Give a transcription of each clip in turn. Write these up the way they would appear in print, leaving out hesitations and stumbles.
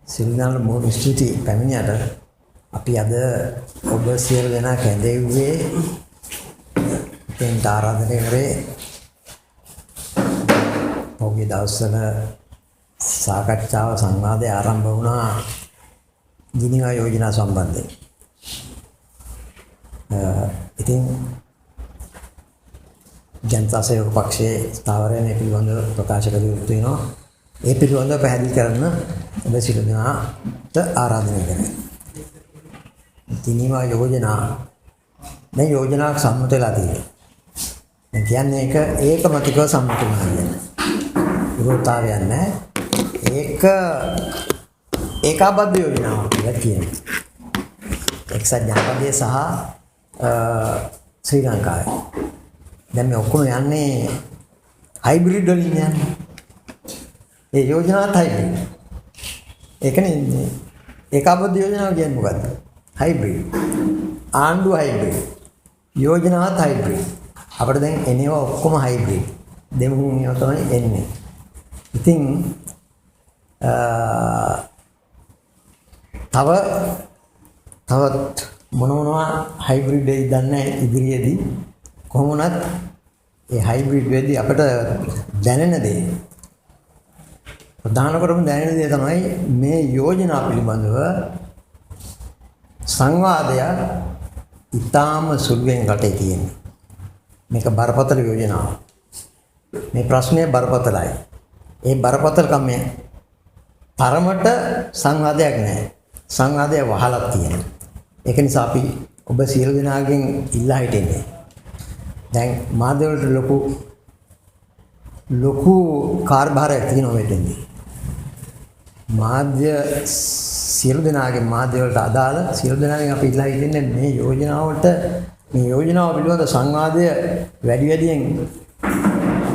සිල්නාල බොහොම ස්තුතියි පැමිණියට. අපි අද ඔබ සියලු දෙනා කැඳෙව්වේ දෙන්න ආරාධනය කරේ පොගේ දවස්වල සාකච්ඡාව සංවාදය ආරම්භ වුණා ජිනීවා යෝජනා සම්බන්ධයෙන්. ඉතින් ජනතා සේවක පක්ෂයේ ස්ථාවරයෙන් මේ පිළිබඳව ප්‍රකාශ කළ යුතු වෙනවා. ඒ පිළිබඳව පැහැදිලි කරන්න ඔබ සියලු දෙනාට ආරාධනය කරනවා. ජිනීවා යෝජනා දැන් යෝජනාවක් සම්මත වෙලා තියෙනවා. දැන් කියන්නේ ඒකමතිකව සම්මත වෙනවා කියන්නේ. විරෝධතාවයක් නැහැ. ඒකාබද්ධ යෝජනාවක් කියලා කියනවා. එක්සත් ජනපදයේ සහ ශ්‍රී ලංකාවේ. දැන් මේ ඔක්කොම යන්නේ හයිබ්‍රිඩ් වලින් යන්නේ. ඒ යෝජනාවත් හයිබ්‍රිඩ්. ඒකනේ ඒකාබද්ධ යෝජනාව කියන්නේ මොකද්ද? හයිබ්‍රිඩ්. ආණ්ඩුව හයිබ්‍රිඩ්. යෝජනාවත් හයිබ්‍රිඩ්. අපිට දැන් එනවා ඔක්කොම හයිබ්‍රිඩ්. දෙමුන් ඒවා තමයි එන්නේ. ඉතින් තවත් මොනවා හයිබ්‍රිඩ් එකක් දන්නේ ඉදිරියේදී කොහොම වුණත් ඒ හයිබ්‍රිඩ් වෙද්දී අපිට දැනෙන දේ ප්‍රධාන කරම දැනෙන දේ තමයි මේ යෝජනා පිළිබඳව සංවාදය ඉතාම සුළුවෙන් රටේ තියෙන්නේ. මේක බරපතල යෝජනාවක්. මේ ප්‍රශ්නේ බරපතලයි. ඒ බරපතලකම තරමට සංවාදයක් නැහැ. සංවාදය වහලක් තියෙනවා. ඒක නිසා අපි ඔබ සියලු දෙනාගෙන් ඉල්ලා හිටින්නේ. දැන් මාධ්‍ය වලට ලොකු කාර්යභාරයක් තියෙනවා මෙතෙන්දී. මාධ්‍ය සියලු දෙනාගේ මාධ්‍ය වලට අදාළ සියලු දෙනාගෙන් අපි ඉල්ලා හිටින්නේ මේ යෝජනාව පිළිබඳ සංවාදය වැඩියෙන්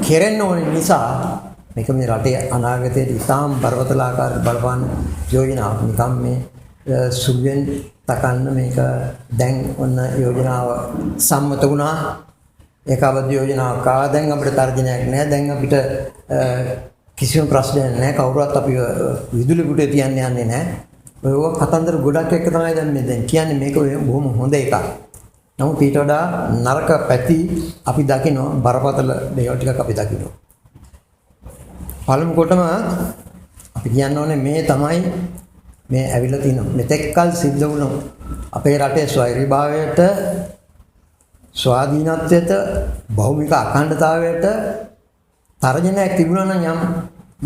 කෙරෙන්න ඕන නිසා මේක මේ රටේ අනාගතයේ ඉතාම බරපතල ආකාරයට බලපාන යෝජනාවක්. නිකම් මේ සුළුෙන් තකන්න මේක දැන් ඔන්න යෝජනාව සම්මත වුණා. ඒකාබද්ධ යෝජනාවක් ආවා. දැන් අපිට තර්ජනයක් නැහැ. දැන් අපිට කිසිම ප්‍රශ්නයක් නැහැ. කවුරුත් අපි විදුලි පුටේ තියන්න යන්නේ නැහැ. ඔය කතන්දර ගොඩක් එක තමයි දැන් මේ දැන් කියන්නේ මේක බොහොම හොඳ එකක්. නමුත් ඊට වඩා නරක පැති අපි දකිනවා. බරපතල දේවල් ටිකක් අපි දකිනවා. පළමු කොටම අපි කියන්න ඕනේ මේ තමයි මේ ඇවිල්ලා තියෙන මෙතෙක්කල් සිද්ධ වුණු අපේ රටේ ස්වෛරීභාවයට ස්වාධීනත්වයට භෞමික අඛණ්ඩතාවයට තර්ජනයක් තිබුණා නම්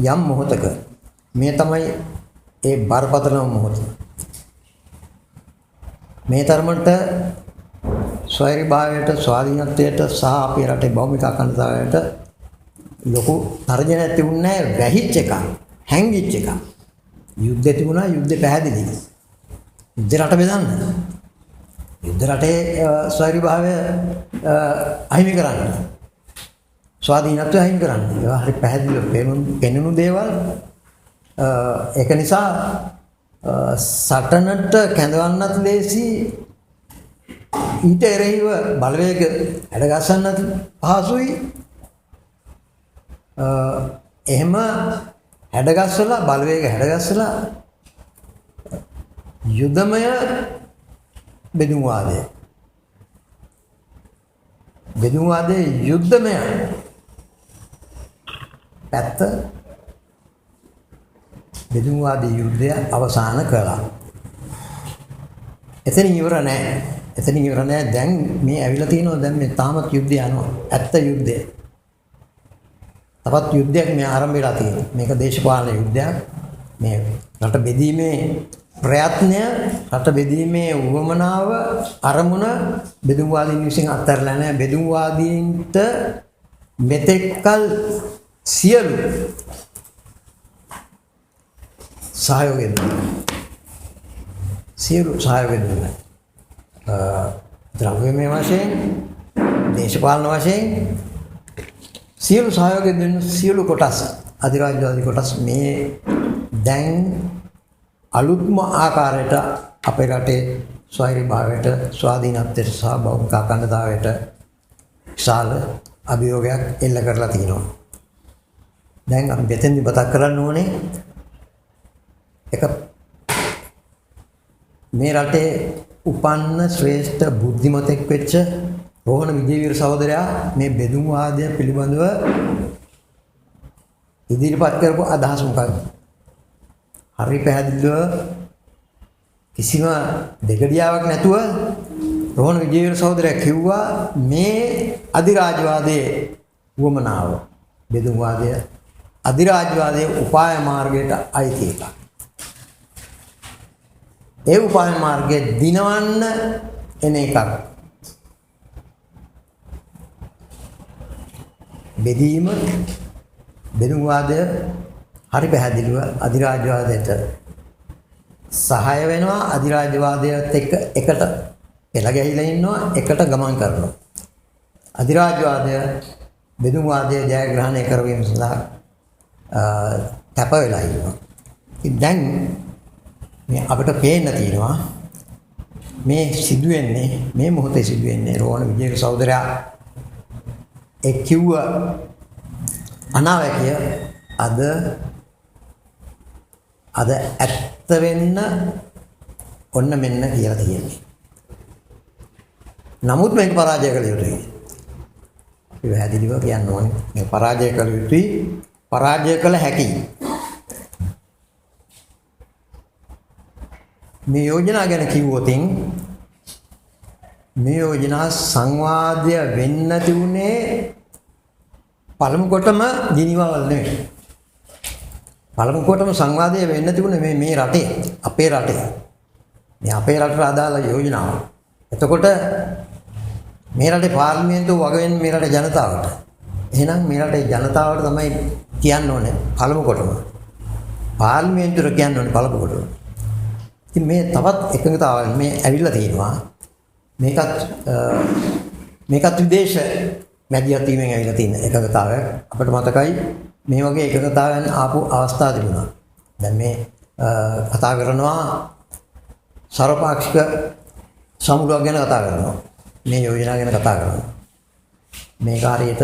යම් මොහොතක මේ තමයි ඒ බරපතලම මොහොත. මේ තරමට ස්වෛරීභාවයට ස්වාධීනත්වයට සහ අපේ රටේ භෞමික අඛණ්ඩතාවයට ලොකු තර්ජනයක් තිබුණේ නැහැ. වැහිච්ච එක, හැංගිච්ච එක. යුද්ධ තිබුණා, යුද්ධ පැහැදිලි. යුද්ධ රට බෙදන්න. යුද්ධ රටේ ස්වෛරීභාවය අහිමි කරන්න. ස්වාධීනත්වය අහිමි කරන්න. ඒවා හරි පැහැදිලිව පෙනුණු දේවල්. ඒක නිසා සටනට කැඳවන්නත් ලේසි, ඊට එරෙහිව බලවේග හැඩගස්සන්නත් පහසුයි. එහෙම හැඩගස්සලා බලවේග හැඩගස්සලා යුද්ධමය බෙදුම් වාදයේ යුද්ධමය පැත්ත බෙදුම් වාදයේ යුද්ධය අවසන් කළා. එතන ඉවර නැහැ. දැන් මේ ඇවිල්ලා තියෙනවා. දැන් මේ තාමත් යුද්ධය යනවා. ඇත්ත යුද්ධය. තවත් යුද්ධයක් මේ ආරම්භ වෙලා තියෙනවා. මේක දේශපාලන යුද්ධයක්. මේ රට බෙදීමේ ප්‍රයත්නය, රට බෙදීමේ උවමනාව, අරමුණ බෙදුම්වාදීන් විසින් අත්හැරලා නැහැ. බෙදුම්වාදීන්ට මෙතෙක්කල් සියලු සහයෝගය දුන්නා. ද්‍රව්‍යමය වශයෙන්, දේශපාලන වශයෙන් සියලු සහයෝගය දෙන සියලු කොටස්, අධිරාජ්‍යවාදී කොටස් මේ දැන් අලුත්ම ආකාරයට අපේ රටේ ස්වෛරීභාවයට, ස්වාධීනත්වයට සහ භෞතික අඛණ්ඩතාවයට විශාල අභියෝගයක් එල්ල කරලා තියෙනවා. දැන් අපි මෙතෙන්දි මතක් කරන්න ඕනේ එක මේ රටේ උපන්න ශ්‍රේෂ්ඨ බුද්ධිමතෙක් වෙච්ච රෝහණ විජේවීර සහෝදරයා මේ බෙදුම් වාදය පිළිබඳව ඉදිරිපත් කරපු අදහස මොකක්ද? හරි පැහැදිලිව කිසිම දෙගඩියාවක් නැතුව රෝහණ විජේවීර සහෝදරයා කිව්වා මේ අධිරාජ්‍යවාදයේ වමනාව බෙදුම් වාදය අධිරාජ්‍යවාදයේ උපාය මාර්ගයට අයිති එකක්. ඒ උපාය මාර්ගයේ දිනවන්න එන එකක්. බෙදීම බෙදුම් වාදය හරි පැහැදිලිව අධිරාජ්‍යවාදයට සහාය වෙනවා. අධිරාජ්‍යවාදයට එකට පෙළ ගැහිලා ඉන්නවා, එකට ගමන් කරනවා. අධිරාජ්‍යවාදය බෙදුම් වාදයේ ජයග්‍රහණය කරවීම සඳහා තැප වෙලා ඉන්නවා. දැන් මේ අපිට පේන්න තියෙනවා මේ සිදුවෙන්නේ මේ මොහොතේ සිදුවෙන්නේ රෝහණ විජේවීර සහෝදරයා කිව්ව අනාවැකිය අද ඇත්ත වෙන්න ඔන්න මෙන්න කියලා තියෙන්නේ. නමුත් මේක පරාජය කළ යුතුයි. අපි පැහැදිලිව කියන්න ඕනේ මේ පරාජය කළ යුතුයි, පරාජය කළ හැකියි. මේ යෝජනා ගැන කිව්වොතින් මේ යෝජනා සංවාදය වෙන්න තිබුණේ පළමු කොටම ජිනීවාවල නෙවෙයි. පළමු කොටම සංවාදය වෙන්න තිබුණේ මේ රටේ, අපේ රටේ. මේ අපේ රටට අදාළ යෝජනාව. එතකොට මේ රටේ පාර්ලිමේන්තුව වග වෙන්නේ මේ රටේ ජනතාවට. එහෙනම් මේ රටේ ජනතාවට තමයි කියන්න ඕනේ පළමු කොටම. පාර්ලිමේන්තුවට කියන්න ඕනේ පළමු කොටම. ඉතින් මේ තවත් එකඟතාවයක් මේ ඇවිල්ලා තියෙනවා. මේකත් විදේශ මැදිහත් වීමෙන් ඇවිල්ලා තියෙන එකඟතාවයක්. අපිට මතකයි මේ වගේ එකඟතාවයන් ආපු අවස්ථා තිබුණා. දැන් මේ කතා කරනවා සර්වපාක්ෂික සමුළුවක් ගැන කතා කරනවා. මේ යෝජනා ගැන කතා කරනවා. මේ කාර්යයට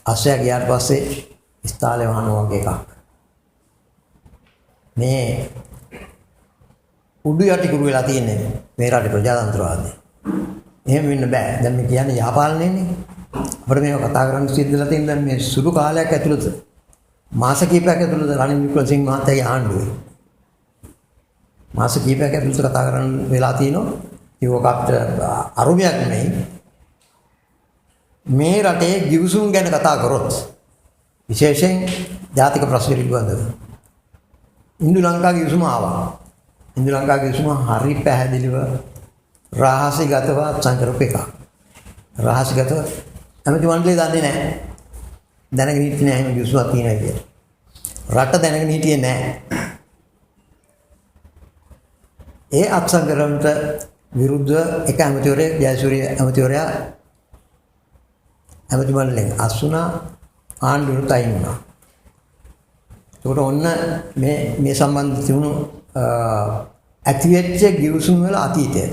අස්සය ගියාට පස්සේ ස්ථාලේ වහනවා වගේ එකක්. මේ උඩු යටි කුරු වෙලා තියෙන්නේ මේ රටේ ප්‍රජාතන්ත්‍රවාදය. එහෙම වෙන්න බෑ. දැන් මේ කියන්නේ යහපාලනයනේ. අපිට මේක කතා කරන්න සිද්ධලා තියෙන දැන් මේ සුළු කාලයක් ඇතුළත මාස කිහිපයක් ඇතුළත රනිල් වික්‍රමසිංහ මහත්තයාගේ ආණ්ඩුවේ මාස කිහිපයක් ඇතුළත කතා කරන්න වෙලා තියෙනවා. ඒකකට අරුමයක් නෙමෙයි. මේ රටේ ගිවිසුම් ගැන කතා කරොත් විශේෂයෙන් ජාතික ප්‍රශ්න පිළිබඳව ඉන්දු ලංකා ගිවිසුම ආවා. ඉන්දු ලංකා ගිවිසුම හරි පැහැදිලිව රහසිගතව සංකල්ප එකක්. රහසිගතව ඇමති මණ්ඩලය දන්නේ නැහැ. දැනගෙන හිටියේ නැහැ මේ ගිවිසුමක් තියෙනවා කියලා. රට දැනගෙන හිටියේ නැහැ. ඒ අත්සන්කරණයට විරුද්ධ එක ඇමතිවරයෙක් ජයසූරිය ඇමතිවරයා ඇමති මණ්ඩලයෙන් අසුණා ආණ්ඩුවට අයින් වුණා. ඒකට ඔන්න මේ සම්බන්ධ තිබුණු ඇතිවෙච්ච ගිවිසුම් වල අතීතය.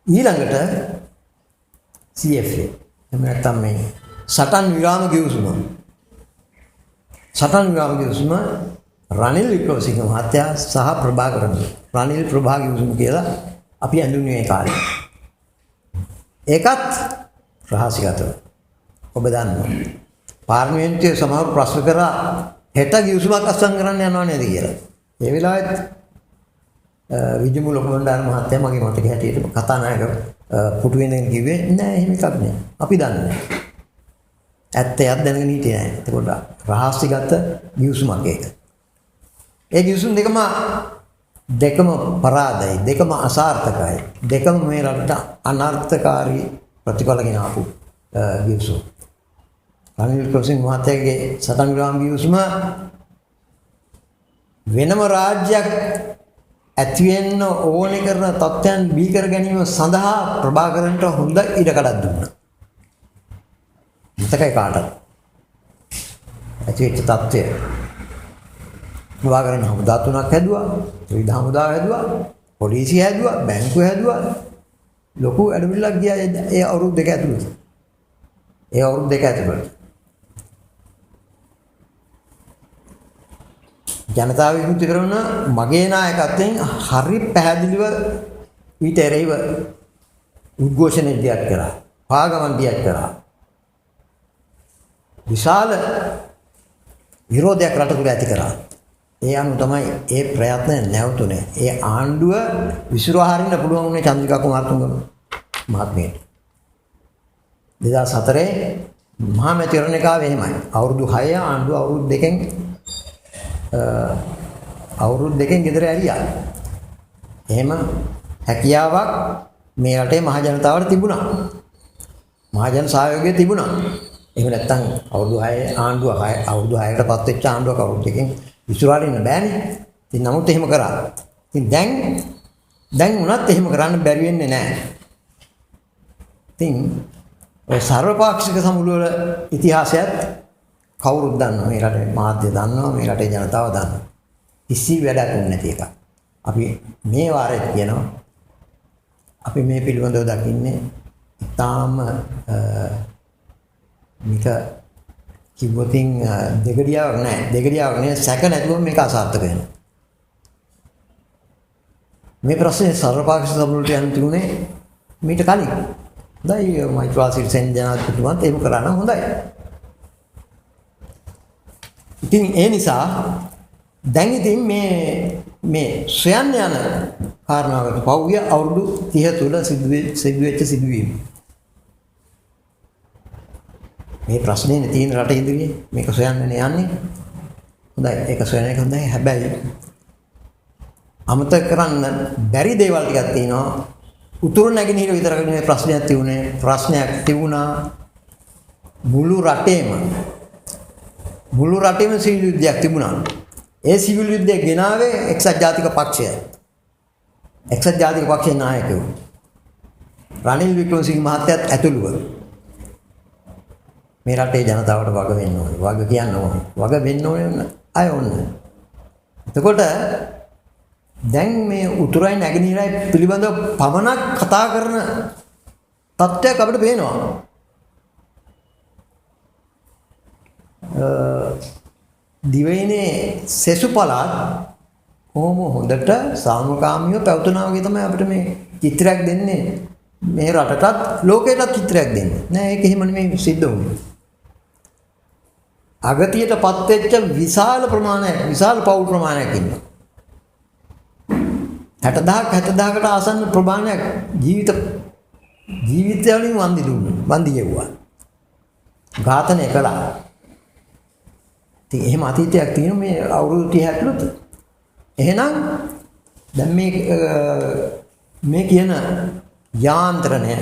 ඊළඟට CFA එහෙම නැත්නම් මේ සටන් විරාම ගිවිසුම. සටන් විරාම ගිවිසුම රනිල් වික්‍රමසිංහ මහත්තයා සහ ප්‍රභාකරන් රනිල් ප්‍රභා ගිවිසුම කියලා අපි හඳුන්වන්නේ මේ කාලේ. ඒකත් රහසිගතව. ඔබ දන්නවා. පාර්ලිමේන්තුවේ සමහර ප්‍රශ්න කරා හෙට ගිවිසුමක් අත්සන් කරන්න යනවා නේද කියලා. ඒ වෙලාවෙත් විජිමු ලොකුබණ්ඩාර මහත්තයා මගේ මතකයේ හැටියට කතානායක පුටුවෙන් කිව්වේ නෑ එහෙම එකක් නෑ. අපි දන්නේ. ඇත්තයක් දැනගෙන හිටියේ නෑ. ඒකට රහස්‍යගත ගිවිසුමක් ඒක. ඒ ගිවිසුම් දෙකම පරාදයි, දෙකම අසාර්ථකයි. දෙකම මේ රටට අනර්ථකාරී ප්‍රතිඵල ගෙන ආපු ගිවිසුම්. රනිල් වික්‍රමසිංහ මහත්තයාගේ සටන් විරාම ගිවිසුම වෙනම රාජ්‍යයක් ඇති වෙන්න ඕනේ කරන තත්ත්වයන් බිහි කර ගැනීම සඳහා ප්‍රභාකරන්ට හොඳ ඉඩකඩක් දුන්නා. මතකයි කාටද? ඇතිවෙච්ච තත්ත්වය. ප්‍රභාකරන් හමුදා තුනක් හැදුවා, ත්‍රිවිධ හමුදාව හැදුවා, පොලිසිය හැදුවා, බැංකුව හැදුවා. ලොකු වැඩපිළිවෙලක් ගියා ඒ අවුරුදු දෙක ඇතුළත. ඒ අවුරුදු දෙක ඇතුළත. ජනතාව විමුක්ති කරන මගේ නායකත්වයෙන් හරි පැහැදිලිව ඊට එරෙහිව උද්ඝෝෂණ ඉදිරියට කරා. පාගමන් ඉදිරියට කරා. විශාල විරෝධයක් රට තුළ ඇති කරා. ඒ අනුව තමයි ඒ ප්‍රයත්න නැවතුනේ. ඒ ආණ්ඩුව විසිරුවා හරින්න පුළුවන් වුණේ චන්ද්‍රිකා කුමාරතුංග මහත්මියට. 2004 මහා මැතිවරණ කාවේ එහෙමයි. අවුරුදු 6 ආණ්ඩුව අවුරුදු දෙකෙන් ගෙදර ඇරියා. එහෙම හැකියාවක් මේ රටේ මහ ජනතාවට තිබුණා. මහ ජන සහයෝගය තිබුණා. එහෙම නැත්නම් අවුරුදු 6 අවුරුදු 6කට පත් වෙච්ච ආණ්ඩුවක අවුරුදු දෙකෙන් විසිරවන්න ඉන්න බෑනේ. ඉතින් නමුත් එහෙම කරා. ඉතින් දැන් උනත් එහෙම කරන්න බැරි වෙන්නේ නැහැ. ඉතින් ඔය සර්වපාක්ෂික සමුළු වල ඉතිහාසයත් කවුරුත් දන්නවා. මේ රටේ මාධ්‍ය දන්නවා. මේ රටේ ජනතාව දන්නවා. කිසි වැඩක් නැති එක. අපි මේ වාරෙත් කියනවා අපි මේ පිළිබඳව දකින්නේ ඊටාම මේක කිව්වොතින් දෙගඩියාවක් නැහැ. දෙගඩියාවක් නේ සැක නැතුව මේක අසාර්ථක වෙනවා. මේ ප්‍රශ්නේ සර්වපාක්ෂික සමුළුට යන්න තිබුණේ මීට කලින්. හොඳයි මෛත්‍රී සිරිසෙන් ජනාධිපතිතුමාත් එහෙම කරා නම් හොඳයි. ඉතින් ඒ නිසා දැන් ඉතින් මේ සොයන්න යන කාරණාවකට පහුගිය අවුරුදු 30 තුල සිදුවෙච්ච සිදුවීම්. මේ ප්‍රශ්නේ තියෙන රට ඉදිරියේ මේක සොයන්නනේ යන්නේ. හොඳයි ඒක සොයන එක හොඳයි. හැබැයි අමතක කරන්න බැරි දේවල් ටිකක් තියෙනවා. උතුරු නැගෙනහිර විතරක් නෙමෙයි ප්‍රශ්නයක් තිබුණා මුළු රටේම සිවිල් යුද්ධයක් තිබුණා. ඒ සිවිල් යුද්ධය ගෙනාවේ එක්සත් ජාතික පක්ෂය. එක්සත් ජාතික පක්ෂයේ නායකයෝ රනිල් වික්‍රමසිංහ මහත්තයාත් ඇතුළුව මේ රටේ ජනතාවට වග වෙන්න ඕනේ. වග කියන්න ඕනේ. වග වෙන්න ඕනේ අය ඕන. එතකොට දැන් මේ උතුරයි නැගෙනහිරයි පිළිබඳව පමණක් කතා කරන තත්ත්වයක් අපිට පේනවා. දිවයිනේ සෙසු පළාත් කොහොම හොඳට සාමකාමීව පැවතුනා වගේ තමයි අපිට මේ චිත්‍රයක් දෙන්නේ. මේ රටටත් ලෝකයටත් චිත්‍රයක් දෙන්නේ. නෑ ඒක එහෙම නෙමෙයි සිද්ධ වුනේ. අගතියටපත් වෙච්ච විශාල පෞල් ප්‍රමාණයක් ඉන්නවා. 60000කට ආසන්න ප්‍රමාණයක් ජීවිතය වලින් වන්දි ගෙවුවා. ඝාතනය කළා. ඉතින් එහෙම අතීතයක් තියෙන මේ අවුරුදු 30 ඇතුළත. එහෙනම් දැන් මේ කියන යාන්ත්‍රණය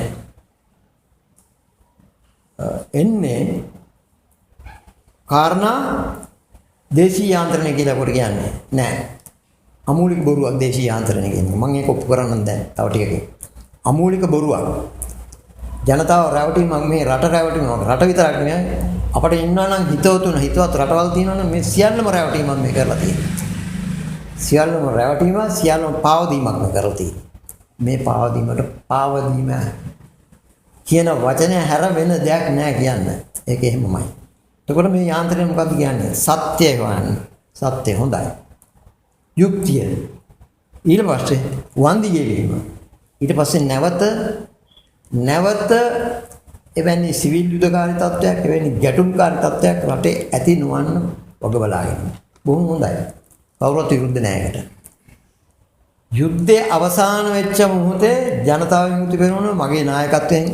එන්නේ කාරණා දේශීය යාන්ත්‍රණය කියලා කොට කියන්නේ නෑ. අමූලික බොරුවක් දේශීය යාන්ත්‍රණය කියන්නේ. මම ඒක ඔප්පු කරන්නම් දැන් තව ටිකකින්. අමූලික බොරුවක්. ජනතාව රැවටීමක් මේ රට රැවටීමක්. රට විතරක් නෙමෙයි අපිට ඉන්නවා නම් හිතවත් රටවල් තියෙනවා නම් මේ සියල්ලම රැවටීමක් මේ කරලා තියෙන්නේ. සියල්ලම රැවටීම සියල්ලම පාවදීමක් මේ කරලා තියෙන්නේ. මේ පාවදීම කියන වචනය හැර වෙන දෙයක් නෑ කියන්න. ඒක එහෙමමයි. එතකොට මේ යාන්ත්‍රණය මොකක්ද කියන්නේ? සත්‍යය හොයන්න. සත්‍ය හොඳයි. යුක්තිය. ඊට පස්සේ වන්දි ගෙවීම. ඊට පස්සේ නැවත එවැනි සිවිල් යුද්ධකාරී තත්ත්වයක්, එවැනි ගැටුම්කාරී තත්ත්වයක් රටේ ඇති නොවන්න වග බලාගෙන. බොහොම හොඳයි. කවුරුත් විරුද්ධ නෑ ඒකට. යුද්ධය අවසන් වෙච්ච මොහොතේ ජනතාව විමුක්ති පෙරමුණ මගේ නායකත්වයෙන්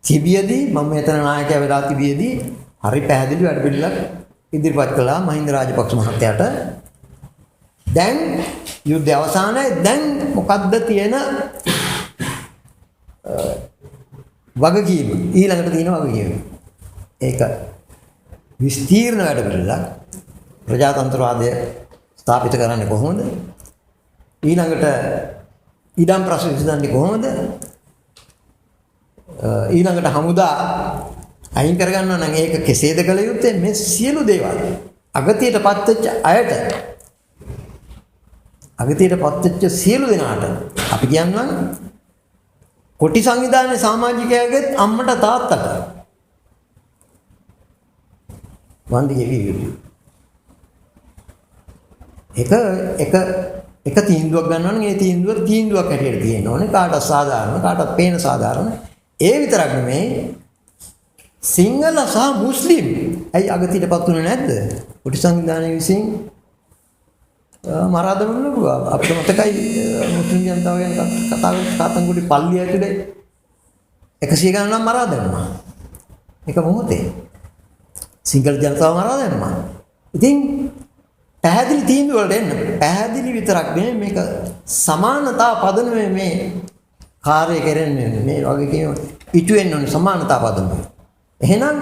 තිබියදී මම මෙතන නායකයා වෙලා තිබියදී හරි පැහැදිලි වැඩ පිළිලක් ඉදිරිපත් කළා මහින්ද රාජපක්ෂ මහත්තයාට. දැන් යුද්ධය අවසానයි. දැන් මොකද්ද තියෙන වගකීම? ඊළඟට තියෙන වගකීම. ඒක විස්තීර්ණ වැඩ පිළිලක්. ප්‍රජාතන්ත්‍රවාදය ස්ථාපිත කරන්නේ කොහොමද? ඊළඟට ඉඩම් ප්‍රශ්න විසඳන්නේ කොහොමද? ඊළඟට හමුදා අයින් කරගන්නවා නම් ඒක කෙසේද කළ යුත්තේ? මේ සියලු දේවල් අගතියටපත් වෙච්ච අයට, අගතියටපත් වෙච්ච සියලු දෙනාට අපි කියන්නම් කොටි සංවිධානයේ සමාජිකයාගෙත් අම්මට තාත්තට වන්දි ගෙවි යුතුයි. එක තීන්දුවක් ගන්නවා නම් ඒ තීන්දුවක් හැටියට තියෙන්න ඕනේ. කාටත් සාධාරණ, කාටත් පේන සාධාරණ. ඒ විතරක් නෙමෙයි සිංහල සහ මුස්ලිම් ඇයි අගතියටපත් වුණේ නැද්ද? කුටි සංවිධානයේ විසින් මරා දමන්නු අපිට මතකයි මුස්ලිම් ජනතාව ගැන කතා කරන කාතන්කුඩි පල්ලිය ඇතුලේ 100 ගණන් මරා දැම්මා. ඒක මොහොතේ සිංහල ජනතාව මරා දැම්මා. ඉතින් පැහැදිලි තීන්දුව වලට එන්න. පැහැදිලි විතරක් නෙමෙයි මේක සමානතා පදනමේ මේ කාර්යය කරන්නේ මේ වගේ කියන ඉටු වෙන්න ඕනේ සමානතා පදනමේ. එහෙනම්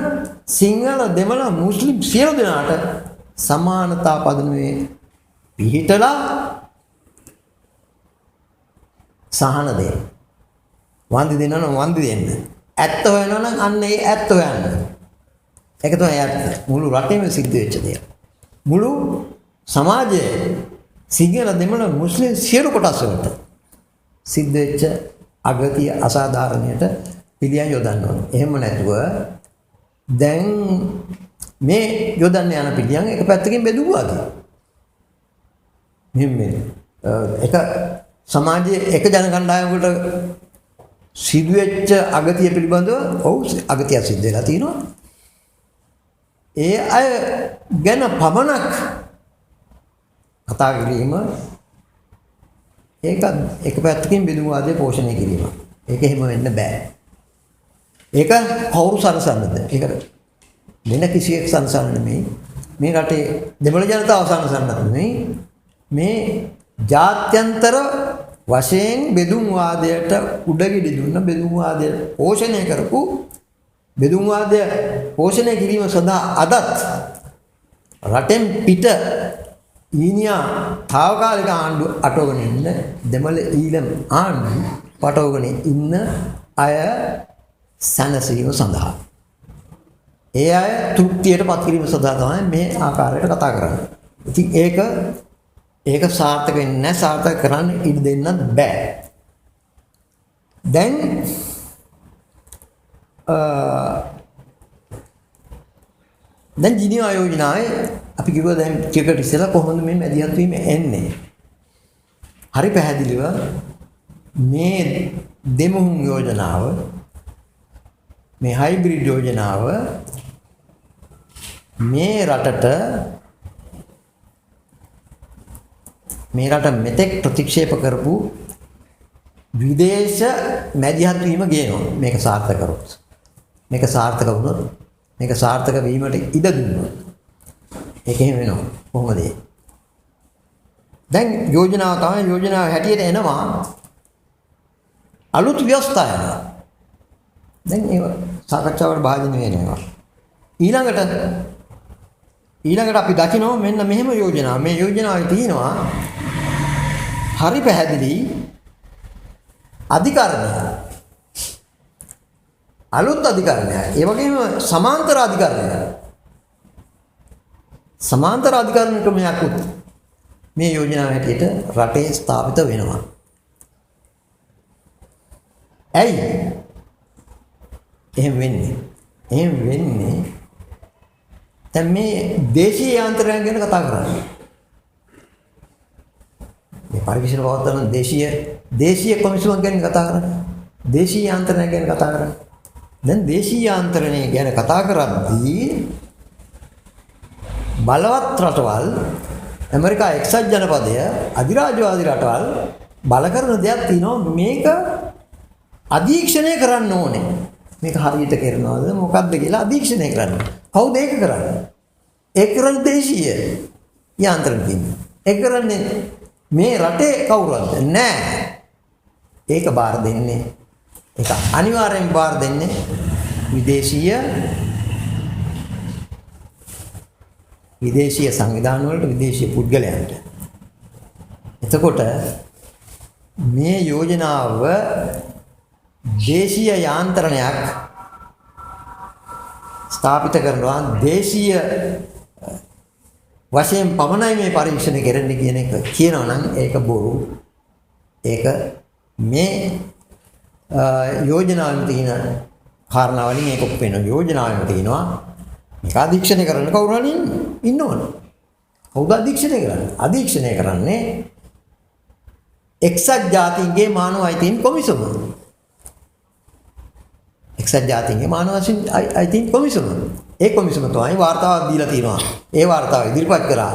සිංහල දෙමළ මුස්ලිම් සියලු දෙනාට සමානතා පදනමේ පිහිටලා සහන දෙන්න. වන්දි දෙනවා නම් වන්දි දෙන්න. ඇත්ත හොයනවා නම් අන්න ඒ ඇත්ත හොයන්න. ඒක තමයි ඇත්ත. මුළු රටේම සිද්ධ වෙච්ච දෙයක්. මුළු සමාජයේ සිංහල දෙමළ මුස්ලිම් සියලු කොටස් වලට සිද්ධ වෙච්ච අගතිය අසාධාරණයට පිළියම් යොදන්න ඕනේ. එහෙම නැතුව දැන් මේ යොදන්න යන පිළියම් එක පැත්තකින් බෙදුවාද? මෙන්න එක සමාජයේ එක ජන කණ්ඩායමකට සිදුවෙච්ච අගතිය පිළිබඳව අගතිය සිද්ධ වෙලා තියෙනවා. ඒ අය ගැන පමණක් කතා කිරීම ඒක එක පැත්තකින් බෙදුම් වාදය පෝෂණය කිරීම. ඒක එහෙම වෙන්න බෑ. ඒක කවුරු සනසන්නද? ඒක වෙන කිසියෙක් සනසන්න නෙමෙයි. මේ රටේ දෙමළ ජනතාව සනසන්නත් නෙමෙයි. මේ ජාත්‍යන්තර වශයෙන් බෙදුම් වාදයට උඩගිඩි දුන්න බෙදුම් වාදය පෝෂණය කරපු බෙදුම් වාදය පෝෂණය කිරීම සඳහා අදත් රටෙන් පිට ඊනියා තාවකාලික ආණ්ඩු අටවගෙන ඉන්න දෙමළ ඊළම ආණ්ඩු පටවගෙන ඉන්න අය සැනසීම සඳහා ඒ අය තෘප්තියට පත් කිරීම සඳහා තමයි මේ ආකාරයට කතා කරන්නේ. ඉතින් ඒක සාර්ථක වෙන්නේ නැහැ. සාර්ථක කරන්න ඉඩ දෙන්නත් බෑ. දැන් ජිනීවා යෝජනාවේ අපි කිව්වා දැන් ටිකට ඉස්සෙල්ලා කොහොමද මේ මැදිහත් වීම එන්නේ? හරි පැහැදිලිව මේ දෙමුහුම් යෝජනාව මේ හයිබ්‍රිඩ් යෝජනාව මේ රට මෙතෙක් ප්‍රතික්ෂේප කරපු විදේශ මැදිහත් වීම ගේනවා. මේක සාර්ථක කරොත්. මේක සාර්ථක වුණොත් මේක සාර්ථක වීමට ඉඩ දුන්නොත් ඒක එහෙම වෙනවා. කොහොමද? දැන් යෝජනාව හැටියට එනවා අලුත් ව්‍යවස්ථා යනවා. දැන් ඒක සාකච්ඡාවට භාජනය වෙනවා. ඊළඟට අපි දකිනවා මෙන්න මෙහෙම යෝජනාව. මේ යෝජනාවේ තියෙනවා හරි පැහැදිලි අධිකරණය. අලුත් අධිකරණය. ඒ වගේම සමාන්තර අධිකරණය. සමාන්තර අධිකරණ ක්‍රමයක් මේ යෝජනාව හැටියට රටේ ස්ථාපිත වෙනවා. ඇයි එහෙම වෙන්නේ? දැන් මේ දේශීය යාන්ත්‍රණය ගැන කතා කරන්නේ. මේ පරිශීලන පවත්වන දේශීය කොමිසමක් ගැන කතා කරන්නේ. දේශීය යාන්ත්‍රණය ගැන කතා කරන්නේ. දැන් දේශීය යාන්ත්‍රණය ගැන කතා කරද්දී බලවත් රටවල් ඇමරිකා එක්සත් ජනපදය අධිරාජ්‍යවාදී රටවල් බල කරන දෙයක් තියෙනවා. මේක අධීක්ෂණය කරන්න ඕනේ. මේක හරියට කරනවද මොකක්ද කියලා අධීක්ෂණය කරන්න. කවුද ඒක කරන්නේ? ඒක කරන්නේ දේශීය යාන්ත්‍රණ තියෙනවා. ඒක කරන්නේ මේ රටේ කවුරුද? නෑ. ඒක බාර දෙන්නේ. ඒක අනිවාර්යෙන් බාර දෙන්නේ විදේශීය සංවිධාන වලට, විදේශීය පුද්ගලයන්ට. එතකොට මේ යෝජනාව දේශීය යාන්ත්‍රණයක් ස්ථාපිත කරනවා. දේශීය වශයෙන් පමණයි මේ පරීක්ෂණ කරන්න කියන එක කියනවා නම් ඒක බොරු. ඒක මේ යෝජනාවෙන් තියෙන කාරණා වලින් ඒක ඔප්පෙන යෝජනාවෙන් තියෙනවා මේක අධීක්ෂණය කරන්න කවුරු හරි ඉන්න ඕන. කවුද අධීක්ෂණය කරන්නේ? අධීක්ෂණය කරන්නේ එක්සත් ජාතීන්ගේ මානව අයිතීන් කොමිසම. එක්සත් ජාතීන්ගේ මානව අයිතීන් කොමිසම. ඒ කොමිසම තමයි වාර්තාවක් දීලා තියෙනවා. ඒ වාර්තාව ඉදිරිපත් කරා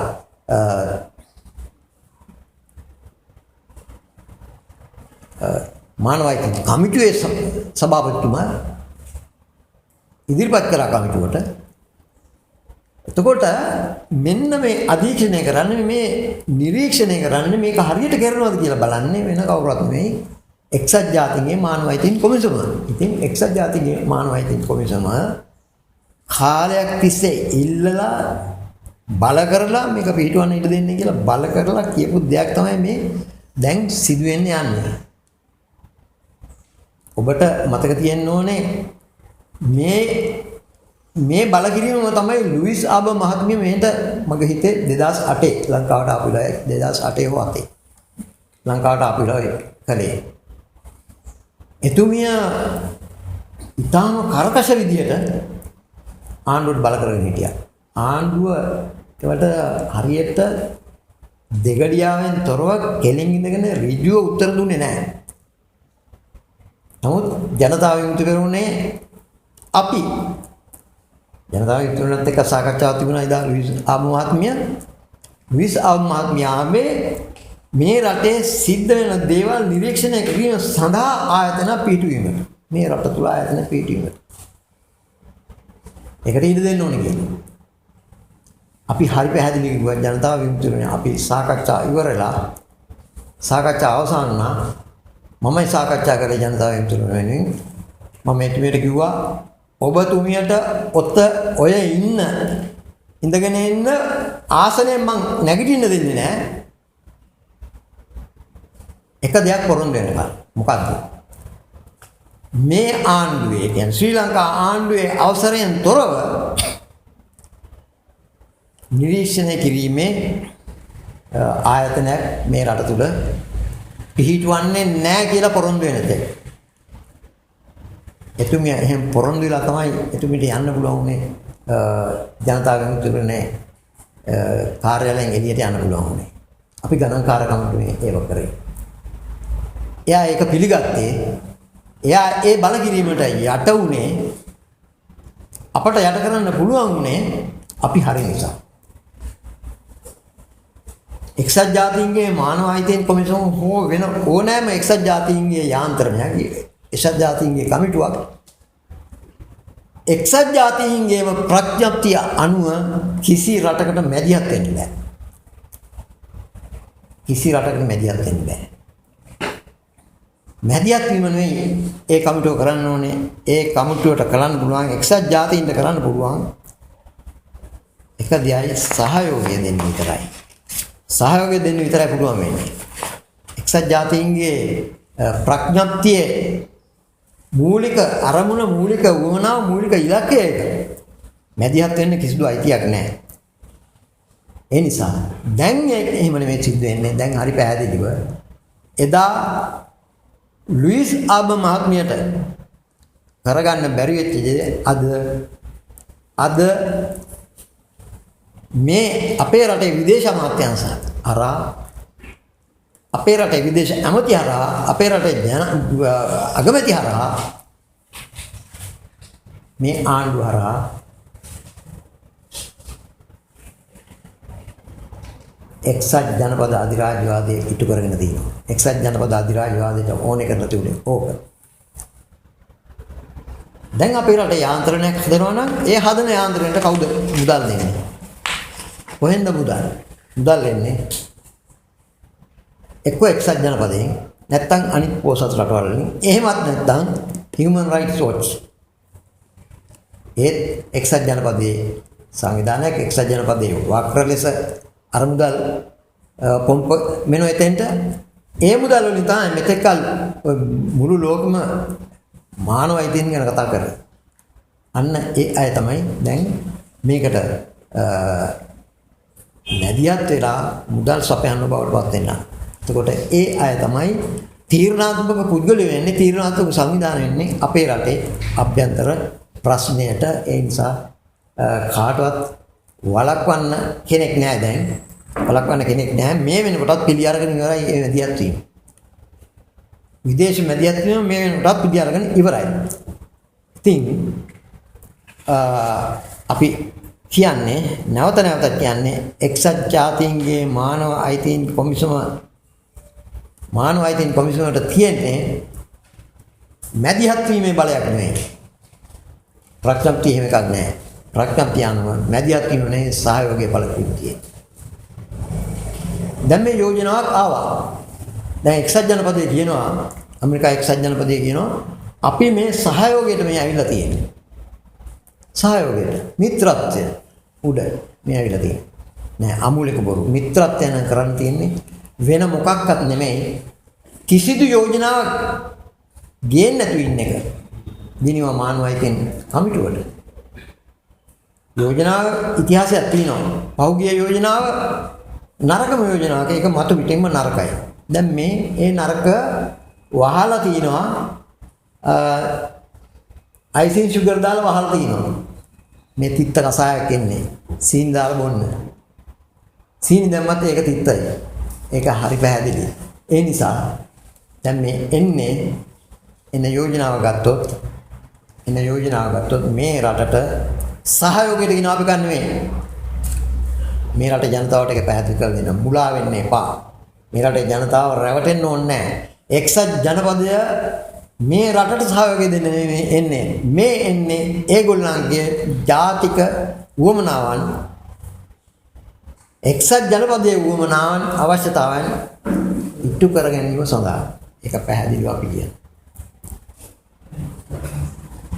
මානව අයිතීන් කමිටුවේ සභාපතිතුමා ඉදිරිපත් කරා කමිටුවට. එතකොට මෙන්න මේ අධීක්ෂණය කරන්නේ මේ නිරීක්ෂණය කරන්නේ මේක හරියට කරනවද කියලා බලන්නේ වෙන කවුරුත් නෙවෙයි එක්සත් ජාතීන්ගේ මානව අයිතීන් කොමිසම. ඉතින් එක්සත් ජාතීන්ගේ මානව අයිතීන් කොමිසම කාලයක් තිස්සේ ඉල්ලලා බල කරලා මේක පිටවන්න ඉඩ දෙන්නේ කියලා බල කරලා කියපු දෙයක් තමයි මේ දැන් සිදු වෙන්නේ යන්නේ. ඔබට මතක තියෙන්න ඕනේ මේ බල කිරීමම තමයි ලුයිස් ආබ මහත්මිය මෙහෙට මගේ හිතේ 2008 ලංකාවට ආපු වෙලාවේ 2008 හෝ 8 ලංකාවට ආපු වෙලාවේ කළේ. එතුමිය ඊටාම කරකශ විදියට ආණ්ඩුවට බල කරගෙන හිටියා. ආණ්ඩුව ඒකට හරියට දෙගඩියාවෙන් තොරව කෙලින් ඉඳගෙන ඍජුව උත්තර දුන්නේ නැහැ. නමුත් ජනතාව විමුක්ති කරුණේ අපි ජනතාව විමුක්තියත් එක්ක සාකච්ඡාවක් තිබුණා ඉදා ලුයිස් ආබ මහත්මිය මේ රටේ සිද්ධ වෙන දේවල් නිරීක්ෂණය කිරීම සඳහා ආයතන පිටුවීමට මේ රට තුල ආයතන පිටුවීමට ඒකට ඉඩ දෙන්න ඕනේ කියන්නේ. අපි හරි පැහැදිලි කිව්වා ජනතාව විමුක්තිය අපි සාකච්ඡා ඉවරලා සාකච්ඡා අවසන් වුණා. මමයි සාකච්ඡා කරේ ජනතාව විමුක්තිය වෙනුවෙන්. මම එතුමියට කිව්වා ඔබතුමියට ඔය ඉඳගෙන ඉන්න ආසනයෙන් මං නැගිටින්න දෙන්නේ නැහැ. එක දෙයක් පොරොන්දු වෙනවා. මොකද්ද? මේ ආණ්ඩුවේ කියන්නේ ශ්‍රී ලංකා ආණ්ඩුවේ අවසරයෙන් තොරව නිරීක්ෂණය කිරීමේ ආයතනයක් මේ රට තුල පිහිටවන්නේ නැහැ කියලා පොරොන්දු වෙන දෙයක්. එතුමිය එහෙම පොරොන්දු වෙලා තමයි එතුමියට යන්න පුළුවන් උනේ ජනතා විමුක්තියේ කාර්යාලයෙන් එළියට යන්න පුළුවන් උනේ. අපි ගණන්කාරකමට මේ ඒව කරේ. එයා ඒක පිළිගත්තේ. එයා ඒ බල කිරීමට යට උනේ අපට යට කරන්න පුළුවන් උනේ අපි හරි නිසා. එක්සත් ජාතීන්ගේ මානව අයිතීන් කොමිසම හෝ වෙන ඕනෑම එක්සත් ජාතීන්ගේ යාන්ත්‍රණයක් එක්සත් ජාතීන්ගේ කමිටුවක් එක්සත් ජාතීන්ගේම ප්‍රඥප්තිය අනුව කිසි රටකට මැදිහත් වෙන්න බෑ. කිසි රටකට මැදිහත් වෙන්න බෑ. මැදිහත් වීම නෙවෙයි ඒ කමිටුව කරන්න ඕනේ. ඒ කමිටුවට කරන්න පුළුවන් එක්සත් ජාතීන්ට කරන්න පුළුවන් එක දෙයයි සහයෝගය දෙන්න විතරයි. සහයෝගය දෙන්න විතරයි පුළුවන් වෙන්නේ. එක්සත් ජාතීන්ගේ ප්‍රඥප්තියේ මූලික අරමුණ මූලික වුණා මූලික ඉලක්කයක මැදිහත් වෙන්න කිසිදු අයිතියක් නැහැ. ඒ නිසා දැන් එහෙම නෙමෙයි සිද්ධ වෙන්නේ. දැන් හරි පැහැදිලිව එදා ලුයිස් ආබ මහත්මියට කරගන්න බැරි වෙච්ච දේ අද මේ අපේ රටේ විදේශ අමාත්‍යාංශ හරහා අපේ රටේ විදේශ ඇමති හරහා අපේ රටේ අගමැති හරහා මේ ආණ්ඩුව හරහා එක්සත් ජනපද අධිරාජ්‍යවාදයේ ඉටු කරගෙන තියෙනවා. එක්සත් ජනපද අධිරාජ්‍යවාදයට ඕනේ කරලා තිබුණේ ඕක. දැන් අපේ රටේ යාන්ත්‍රණයක් හදනවා නම් ඒ හදන යාන්ත්‍රණයට කවුද මුදල් දෙන්නේ? කොහෙන්ද මුදල්? මුදල් එන්නේ එක්ක එක්සත් ජනපදයෙන් නැත්නම් අනිත් පොසත් රටවල් වලින්. එහෙමත් නැත්නම් Human Rights Watch. ඒත් එක්සත් ජනපදයේ සංවිධානයක් එක්සත් ජනපදයේ වක්‍ර ලෙස අර මුදල් පොම්ප මෙන්න එතෙන්ට ඒ මුදල් වලින් තමයි මෙතෙක්කල් මුළු ලෝකෙම මානව අයිතීන් ගැන කතා කරන්නේ. අන්න ඒ අය තමයි දැන් මේකට නැදියත් වෙලා මුදල් සපයන්න බවට පත් වෙනවා. එතකොට ඒ අය තමයි තීරණාත්මක පුද්ගලයෝ වෙන්නේ, තීරණාත්මක සංවිධානය වෙන්නේ අපේ රටේ අභ්‍යන්තර ප්‍රශ්නයට. ඒ නිසා කාටවත් වළක්වන්න කෙනෙක් නැහැ දැන්. වළක්වන්න කෙනෙක් නැහැ. මේ වෙනකොටත් පිළි අරගෙන ඉවරයි ඒ මැදිහත් වීම. විදේශ මැදිහත් වීම මේ වෙනකොටත් පිළි අරගෙන ඉවරයි. ඉතින් අපි කියන්නේ නැවත නැවතත් කියන්නේ එක්සත් ජාතීන්ගේ මානව අයිතීන් කොමිසමට තියෙන්නේ මැදිහත් වීමේ බලයක් නෙවෙයි. ප්‍රඥප්තිය එහෙම එකක් නැහැ. ප්‍රඥප්තිය අනුව මැදිහත් වීම නෙවෙයි සහයෝගයේ බලපෑම තියෙන්නේ. දැන් මේ යෝජනාවක් ආවා. දැන් එක්සත් ජනපදයේ කියනවා ඇමරිකා එක්සත් ජනපදයේ කියනවා අපි මේ සහයෝගයට මේ ඇවිල්ලා තියෙන්නේ. සහයෝගයට මිත්‍රත්වය උඩ මේ ඇවිල්ලා තියෙන්නේ. නෑ අමූලික බොරු. මිත්‍රත්වය නම් කරන්න තියෙන්නේ වෙන මොකක්වත් නෙමෙයි. කිසිදු යෝජනාවක් ගේන්න නැතුව ඉන්න එක. දිනව මානවයිකෙන් කමිටුවට. යෝජනාව ඉතිහාසයක් තියෙනවා. පෞද්ගලික යෝජනාව නරකම යෝජනාවක්. ඒක මතු පිටින්ම නරකයි. දැන් මේ නරක වහලා තිනවා අයිසින් sugar දාලා වහලා තිනවා. මේ තිත්ත කසායක් එන්නේ. සීනි දාලා බොන්න. සීනි දැම්මත් ඒක තිත්තයි. ඒක හරි පැහැදිලි. ඒ නිසා දැන් මේ එන යෝජනාව ගත්තොත් මේ රටට සහයෝගයට ගෙන අපි ගන්න නෙවෙයි. මේ රටේ ජනතාවට ඒක පැහැදිලි කරලා දෙන්න. මුලා වෙන්න එපා. මේ රටේ ජනතාව රැවටෙන්න ඕනේ නැහැ. එක්සත් ජනපදය මේ රටට සහයෝගය දෙන්න එන්නේ. මේ එන්නේ ඒගොල්ලන්ගේ ජාතික උවමනාවන් එක්සත් ජනපදයේ උවමනාවන් අවශ්‍යතාවන් ඉටු කර ගැනීම සඳහා. ඒක පැහැදිලිව අපි කියනවා.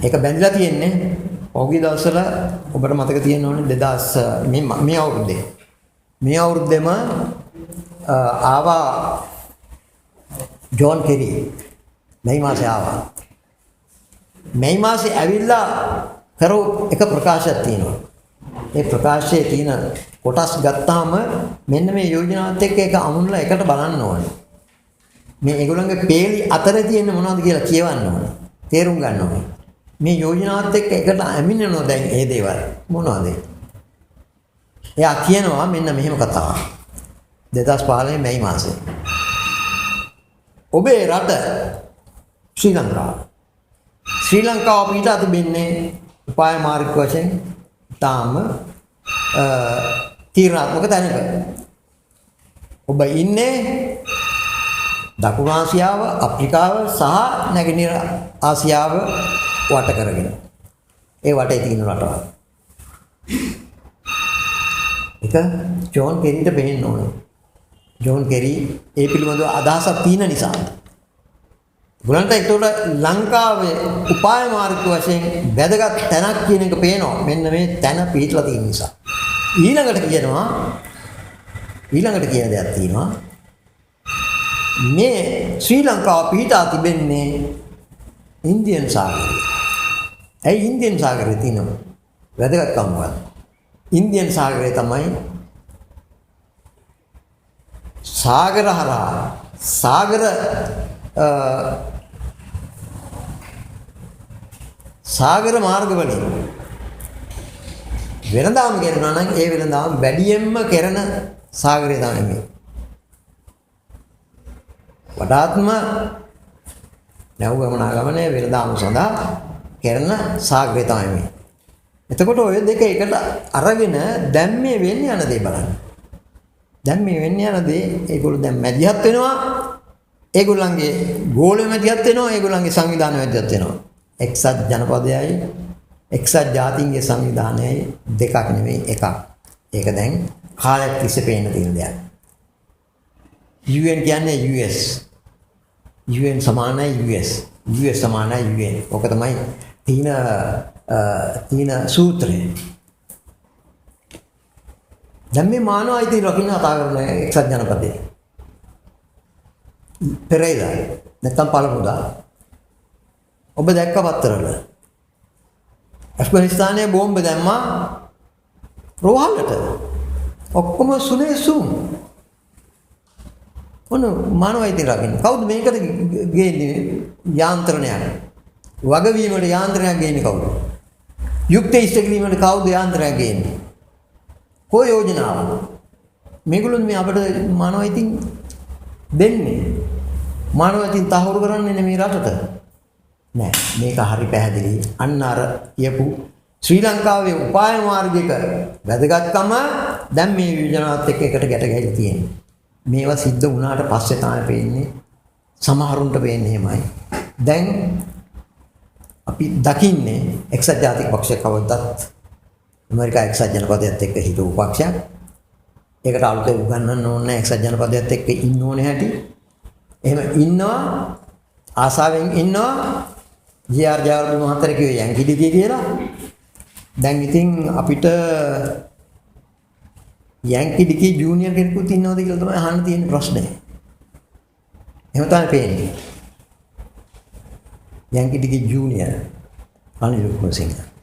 ඒක බැඳලා තියෙන්නේ පොගි දවස්වල ඔබට මතක තියෙන්න ඕනේ 2000 මේ අවුරුද්දේ. මේ අවුරුද්දේම ආවා ජෝන් කෙරි මේ මාසේ ආවා. මේ මාසේ ඇවිල්ලා කරෝ එක ප්‍රකාශයක් තියෙනවා. ඒ ප්‍රකාශයේ තියෙන කොටස් ගත්තාම මෙන්න මේ යෝජනාවත් එක්ක ඒක අමුණලා එකට බලන්න ඕනේ. මේ ඒගොල්ලන්ගේ පේලි අතර තියෙන මොනවද කියලා කියවන්න ඕනේ. තේරුම් ගන්න ඕනේ. මේ යෝජනාවත් එක්ක එකට ඇමිනෙනවා දැන් මේ දේවල් මොනවද? එයා කියනවා මෙන්න මෙහෙම කතාවක්. 2015 මැයි මාසේ. ඔබේ රට ශ්‍රී ලංකාව පිට තිබෙන්නේ උපාය මාර්ග වශයෙන් තාම තීරණාත්මක තැනක. ඔබ ඉන්නේ දකුණු ආසියාව, අප්‍රිකාව සහ නැගෙනහිර ආසියාව වට කරගෙන. ඒ වටේ තියෙන රටවල්. ඒක ජෝන් කෙරිට බෙහෙන්න ඕනේ. ජෝන් කෙරි ඒ පිළිබඳව අදහසක් තියෙන නිසා. ගුණන්ට ඒකට ලංකාවේ උපාය මාර්ග වශයෙන් වැදගත් තැනක් කියන එක පේනවා. මෙන්න මේ තැන පිටලා තියෙන නිසා. ඊළඟට කියන දෙයක් තියෙනවා. මේ ශ්‍රී ලංකාව පිටා තිබෙන්නේ ඉන්දියන් සාගරය. ඒ ඉන්දියන් සාගරයේ තියෙන වැදගත්කම මොකක්ද? ඉන්දියන් සාගරය තමයි සාගර මාර්ග වලින් වෙනදාම කරනවා නම් ඒ වෙනදාම වැඩියෙන්ම කරන සාගරය තමයි මේ. වඩාත්ම නැව් ගමනාගමනය වෙනදාම සඳහා කරන සාගරය තමයි මේ. එතකොට ඔය දෙක එකට අරගෙන දැන් මේ වෙන්නේ යන දේ බලන්න. දැන් මේ වෙන්නේ යන දේ ඒගොල්ලෝ දැන් මැදිහත් වෙනවා. ඒගොල්ලන්ගේ ගෝලෙ මැදිහත් වෙනවා. ඒගොල්ලන්ගේ සංවිධාන මැදිහත් වෙනවා. එක්සත් ජනපදයයි එක්සත් ජාතීන්ගේ සංවිධානයයි දෙකක් නෙමෙයි එකක්. ඒක දැන් කාලයක් තිස්සේ පේන තියෙන දෙයක්. UN කියන්නේ US. UN සමානයි US. US සමානයි UN. ඔක තමයි තීන සූත්‍රය. දැන් මේ මානව අයිති රකින්න කතා කරන එක්සත් ජනපදයේ. පෙරේදා නැත්තම් පළමුදා ඔබ දැක්ක පත්තරවල ඇෆ්ගනිස්තානයේ බෝම්බ දැම්මා රෝහලට. ඔක්කොම සුනේසුම්. මොන මානවයිතින් රකින්න. කවුද මේකට ගේන්නේ යාන්ත්‍රණයක්? වගවීමට යාන්ත්‍රණයක් ගේන්නේ කවුද? යුක්ත ඉෂ්ට කිරීමට කවුද යාන්ත්‍රණයක් ගේන්නේ? කොයි යෝජනාව? මේගොල්ලෝ මේ අපිට මානව ඉතින් දෙන්නේ. මානව ඉතින් තහවුරු කරන්නේ මේ රටට. නෑ මේක හරි පැහැදිලි. අන්න අර කියපු ශ්‍රී ලංකාවේ උපාය මාර්ගයක වැදගත්කම දැන් මේ යෝජනාවත් එක්ක එකට ගැට ගැහිලා තියෙනවා. මේවා සිද්ධ වුණාට පස්සේ තමයි පේන්නේ සමහරුන්ට පේන්නේ එහෙමයි. දැන් අපි දකින්නේ එක්සත් ජාතික පක්ෂය කවදත් ඇමරිකා එක්සත් ජනපදයේත් එක්ක හිටපු පක්ෂයක්. ඒකට අලුතෙන් උගන්වන්න ඕනේ එක්සත් ජනපදයේත් එක්ක ඉන්න ඕනේ හැටි. එහෙම ඉන්නවා ආසාවෙන් ඉන්නවා ජී.ආර්. ජයවර්ධන මහත්තයා කිව්වේ යන්කිඩිගේ කියලා. දැන් ඉතින් අපිට යන්කිඩිගේ ජූනියර් කෙනෙකුත් ඉන්නවද කියලා තමයි අහන්න තියෙන ප්‍රශ්නේ. එහෙම තමයි පේන්නේ. යන්කිඩිගේ ජූනියර් අනිල් වික්‍රමසිංහ.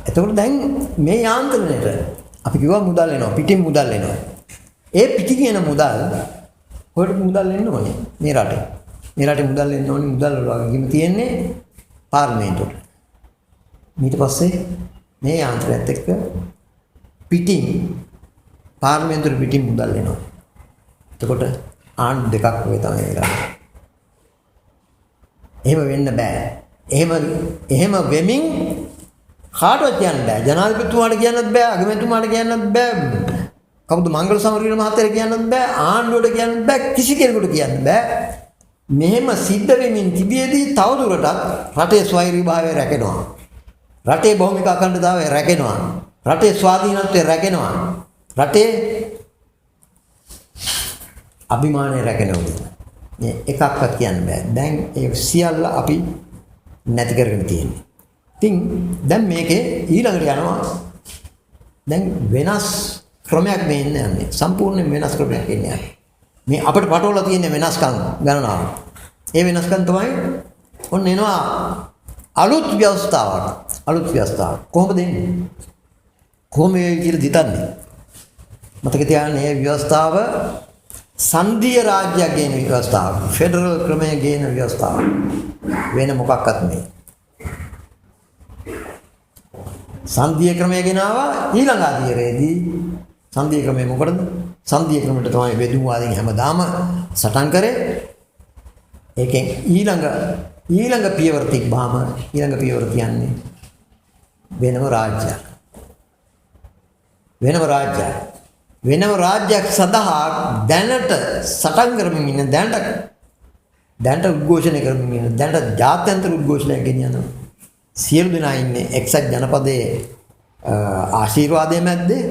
එතකොට දැන් මේ යාන්ත්‍රණයට අපි කිව්වා මුදල් එනවා පිටින් මුදල් එනවා. ඒ පිටි කියන මුදල් හොරට මුදල් එන්න ඕනේ මේ රටේ. මේ රටේ මුදල් එන්න ඕනේ මුදල් වල වගකීම තියෙන්නේ පාර්ලිමේන්තුවට. ඊට පස්සේ මේ යාන්ත්‍රයත් එක්ක පිටින් පාර්ලිමේන්තුවට පිටින් මුදල් එනවා. එතකොට ආණ්ඩු දෙකක් වගේ තමයි ඒ රටේ. එහෙම වෙන්න බෑ. එහෙම වෙමින් කාටවත් කියන්න බෑ. ජනාධිපතිතුමාට කියන්නත් බෑ, අගමැතිතුමාට කියන්නත් බෑ. කවුද මංගල සමරවීර මහත්තයාට කියන්නත් බෑ, ආණ්ඩුවට කියන්නත් බෑ, කිසි කෙනෙකුට කියන්න බෑ. මෙහෙම සිද්ධ වෙමින් තිබියදී තවදුරටත් රටේ ස්වෛරීභාවය රැකෙනවා. රටේ භෞමික අඛණ්ඩතාවය රැකෙනවා. රටේ ස්වාධීනත්වය රැකෙනවා. රටේ අභිමානය රැකෙනවා. මේ එකක්වත් කියන්න බෑ. දැන් ඒ සියල්ල අපි නැති කරගෙන තියෙන්නේ. ඉතින් දැන් මේකේ ඊළඟට යනවා. දැන් වෙනස් ක්‍රමයක් මේ ඉන්නේ. සම්පූර්ණ වෙනස් ක්‍රමයක් ඉන්නේ. මේ අපිට පටවලා තියෙන වෙනස්කම් ගණනාව. ඒ වෙනස්කම් තමයි ඔන්න එනවා අලුත් ව්‍යවස්ථාවක්. අලුත් ව්‍යවස්ථාවක්. කොහොමද එන්නේ? කොහොම කියලා දිතන්නේ? මතක තියාගන්න මේ ව්‍යවස්ථාව සංධීය රාජ්‍යයක් ගේන ව්‍යවස්ථාවක්. ෆෙඩරල් ක්‍රමය ගේන ව්‍යවස්ථාවක්. වෙන මොකක්වත් නෙවෙයි. සංධීය ක්‍රමය ගෙනාවා ඊළඟ අධීරයේදී. සංධීය ක්‍රමය මොකටද? සංධීය ක්‍රමයට තමයි බෙදුම්වාදීන් හැමදාම සටන් කරේ. ඒකෙන් ඊළඟ පියවර තිබ්බාම ඊළඟ පියවර කියන්නේ වෙනම රාජ්‍යයක්. වෙනම රාජ්‍යයක් සඳහා දැනට සටන් කරමින් ඉන්න දැනට උද්ඝෝෂණය කරමින් ඉන්න දැනට ජාත්‍යන්තර උද්ඝෝෂණයක් ගෙනියන සියලු දෙනා ඉන්නේ එක්සත් ජනපදයේ ආශිර්වාදයේ මැද්දේ.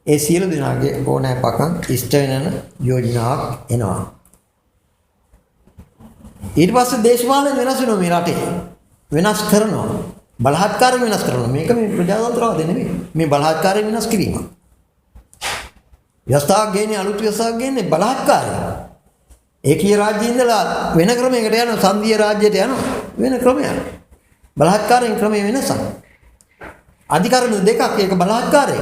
ඒ සියලු දෙනාගේ ඕනෑපකම් ඉෂ්ට වෙන යෝජනාවක් එනවා. ඊට පස්සේ දේශපාලන වෙනස් වෙනවා මේ රටේ. වෙනස් කරනවා. බලහත්කාරයෙන් වෙනස් කරනවා. මේක මේ ප්‍රජාතන්ත්‍රවාදය නෙමෙයි. මේ බලහත්කාරයෙන් වෙනස් කිරීම. ව්‍යවස්ථාවක් ගේන්නේ අලුත් ව්‍යවස්ථාවක් ගේන්නේ බලහත්කාරය. ඒකීය රාජ්‍යයේ ඉඳලා වෙන ක්‍රමයකට යනවා සංධීය රාජ්‍යයට යනවා වෙන ක්‍රමයක්. බලහත්කාරයෙන් ක්‍රමයේ වෙනසක්. අධිකරණ දෙකක් ඒක බලහත්කාරය.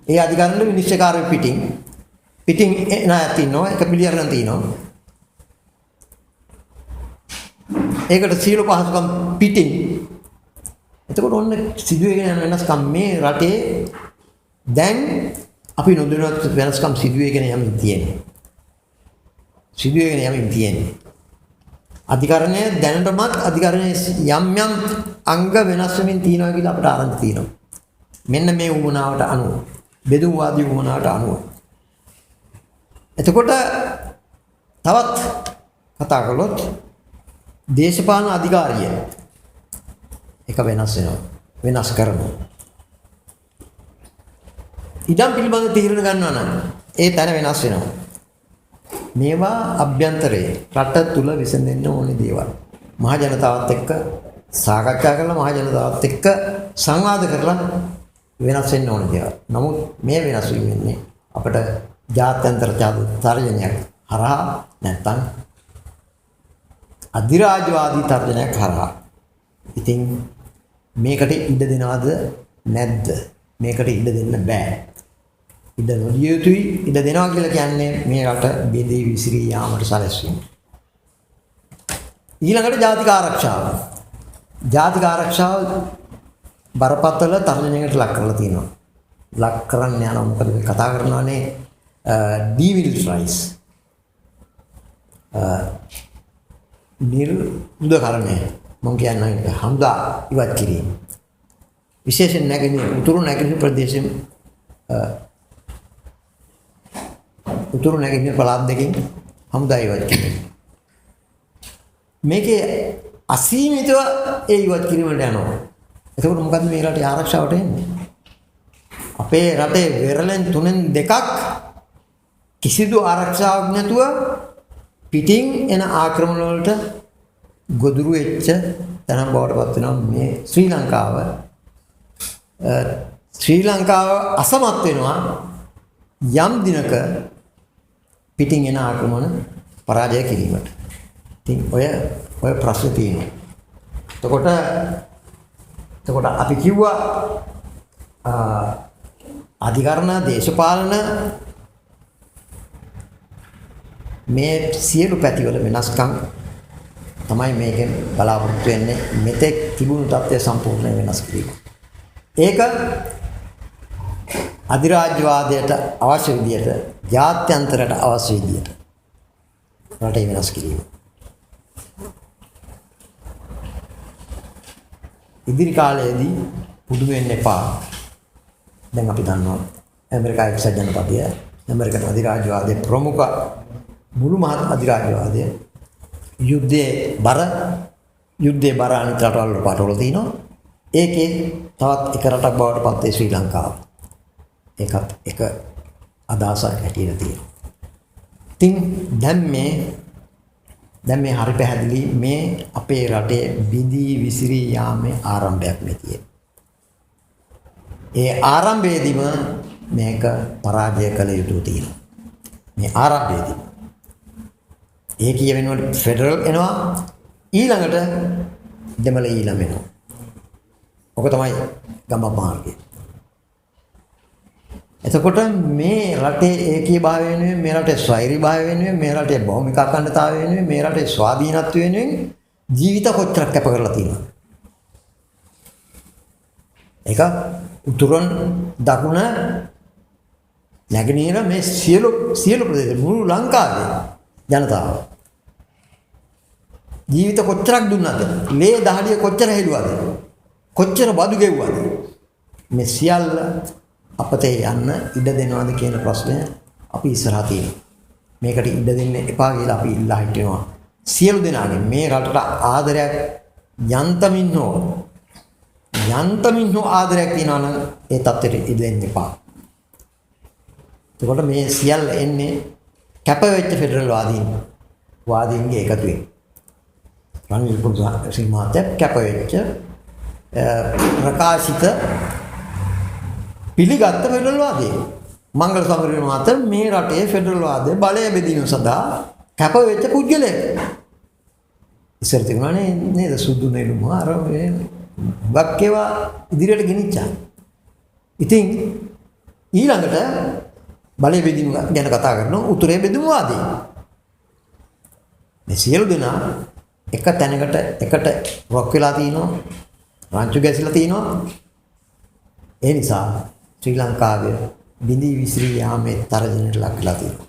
ඒ අධිකරණ විනිශ්චයකාරයෙ පිටින් එනායක් ඉන්නවා ඒක පිළිඅරගෙන තිනවා. ඒකට සීල පහසුකම් පිටින්. එතකොට ඔන්න සිදුවේගෙන යන වෙනස්කම් මේ රටේ දැන් අපි නොදැනුවත් වෙනස්කම් සිදුවේගෙන යමින් තියෙන්නේ. අධිකරණය දැනටමත් අධිකරණයේ යම් අංග වෙනස් වෙමින් තියෙනවා කියලා අපිට ආරංචි තියෙනවා. මෙන්න මේ උමනාවට අනුව බෙදුම්වාදී උමනාවට අනුව. එතකොට තවත් කතා කළොත් දේශපාලන අධිකාරිය එක වෙනස් කරනවා. ඉඩම් පිළිබඳ තීරණ ගන්නවා නම් ඒ තැන වෙනස් වෙනවා. මේවා අභ්‍යන්තරයේ රට තුල විසඳෙන්න ඕනේ දේවල්. මහ ජනතාවත් එක්ක සාකච්ඡා කරලා මහ ජනතාවත් එක්ක සංවාද කරලා වෙනස් වෙන්න ඕනේ දේවල්. නමුත් මේ වෙනස් වෙන්නේ අපිට ජාත්‍යන්තර තර්ජනයක් හරහා නැත්තම් අධිරාජ්‍යවාදී තර්ජනයක් හරහා. ඉතින් මේකට ඉඩ දෙනවද නැද්ද? මේකට ඉඩ දෙන්න බෑ. ඉඩ නොදිය යුතුයි. ඉඩ දෙනවා කියලා කියන්නේ මේ රට බෙදී විසිරී යාමට සැලැස්වීම. ඊළඟට ජාතික ආරක්ෂාව. ජාතික ආරක්ෂාව බරපතල තර්ජනයකට ලක් කරලා තියෙනවා. ලක් කරන්න යනවා මොකද මේ කතා කරනවානේ ඩීමිලිටරයිස් නිර්මුදකරණය මම කියන්නේ හමුදා ඉවත් කිරීම. විශේෂයෙන් නැගෙනහිර උතුරු නැගෙනහිර ප්‍රදේශයෙන් උතුරු නැගෙනහිර පළාත් දෙකෙන් හමුදා ඉවත් කිරීම. මේකේ අසීමිතව ඒ ඉවත් කිරීමට යනවා. එතකොට මොකද්ද මේ රටේ ආරක්ෂාවට එන්නේ? අපේ රටේ වෙරළෙන් 3/2ක් කිසිදු ආරක්ෂාවක් නැතුව පිටින් එන ආක්‍රමණ වලට ගොදුරු වෙච්ච තරම් බවට පත් වෙනවා මේ ශ්‍රී ලංකාව අසමත් වෙනවා යම් දිනක පිටින් එන ආක්‍රමණ පරාජය කිරීමට. ඉතින් ඔය ප්‍රශ්නේ තියෙනවා. එතකොට අපි කිව්වා අධිකරණ දේශපාලන මේ සියලු පැතිවල වෙනස්කම් තමයි මේකෙන් බලාපොරොත්තු වෙන්නේ මෙතෙක් තිබුණු තත්ත්වය සම්පූර්ණයෙන් වෙනස් කිරීම. ඒක අධිරාජ්‍යවාදයට අවශ්‍ය විදියට ජාත්‍යන්තරයට අවශ්‍ය විදියට රටේ වෙනස් කිරීම. ඉදිරි කාලයේදී පුදුම වෙන්න එපා. දැන් අපි දන්නවා ඇමරිකාවේ එක්සත් ජනපදය ඇමරිකන් අධිරාජ්‍යවාදයේ ප්‍රමුඛ මුළු මහත් අධිරාජ්‍යවාදය යුද්ධේ බර අනිත් රටවල් වල පාටවල තිනවා. ඒකේ තවත් එක රටක් බවට පත් වේ ශ්‍රී ලංකාව. ඒකත් එක අදහසක් හැටියට තියෙනවා. ඉතින් දැන් මේ හරි පැහැදිලි මේ අපේ රටේ බිඳී විසිරී යාමේ ආරම්භයක් මෙතියේ. ඒ ආරම්භයේදීම මේක පරාජය කළ යුතු තියෙනවා. මේ ආරම්භයේදී ඒ කියවෙනකොට ෆෙඩරල් එනවා ඊළඟට දෙමළ ඊළම එනවා. ඔක තමයි ගම මාර්ගය. එතකොට මේ රටේ ඒකීයභාවය වෙනුවෙන් මේ රටේ ස්වෛරීභාවය වෙනුවෙන් මේ රටේ භෞමික අඛණ්ඩතාවය වෙනුවෙන් මේ රටේ ස්වාධීනත්වය වෙනුවෙන් ජීවිත කොච්චරක් කැප කරලා තියෙනවද? ඒක උතුරන් දකුණ නැගෙනහිර මේ සියලු ප්‍රදේශ මුළු ලංකාවේ ජනතාව ජීවිත කොච්චරක් දුන්නද? ලේ දහඩිය කොච්චර හෙළුවද? කොච්චර බදු ගෙව්වද? මේ සියල්ල අපතේ යන්න ඉඩ දෙනවද කියන ප්‍රශ්නය අපි ඉස්සරහා තියෙනවා. මේකට ඉඩ දෙන්න එපා කියලා අපි ඉල්ලා හිටිනවා. සියලු දෙනාගෙන් මේ රටට ආදරයක් යන්තමින් හෝ ආදරයක් තියනවා නම් ඒ තත්ත්වයට ඉඩ දෙන්න එපා. එතකොට මේ සියල්ල එන්නේ කැපවෙච්ච ෆෙඩරල් වාදීන්ගේ එකතුවෙන්. රනිල් පුරුෂසිංහ මහත්තයා කැපවෙච්ච ප්‍රකාශිත පිළිගත් ෆෙඩරල් වාදය. මංගල සමරවීර මහත්තයා මේ රටේ ෆෙඩරල් වාදය බලය බෙදීම සඳහා කැපවෙච්ච පුද්ගලයෙක්. ඉස්සර තිබුණානේ නේද සුදු නෙළුම අර වක්කේවා ඉදිරියට ගෙනිච්චා. ඉතින් ඊළඟට බලය බෙදීම ගැන කතා කරනවා උතුරේ බෙදුම් වාදී. මේ සියලු දෙනා එක තැනකට එකට රොක් වෙලා තිනවා රාංචු ගැසිලා තිනවා. ඒ නිසා ශ්‍රී ලංකාවේ බිඳී විසිරී යාමේ තරජනට ලක් වෙලා තියෙනවා.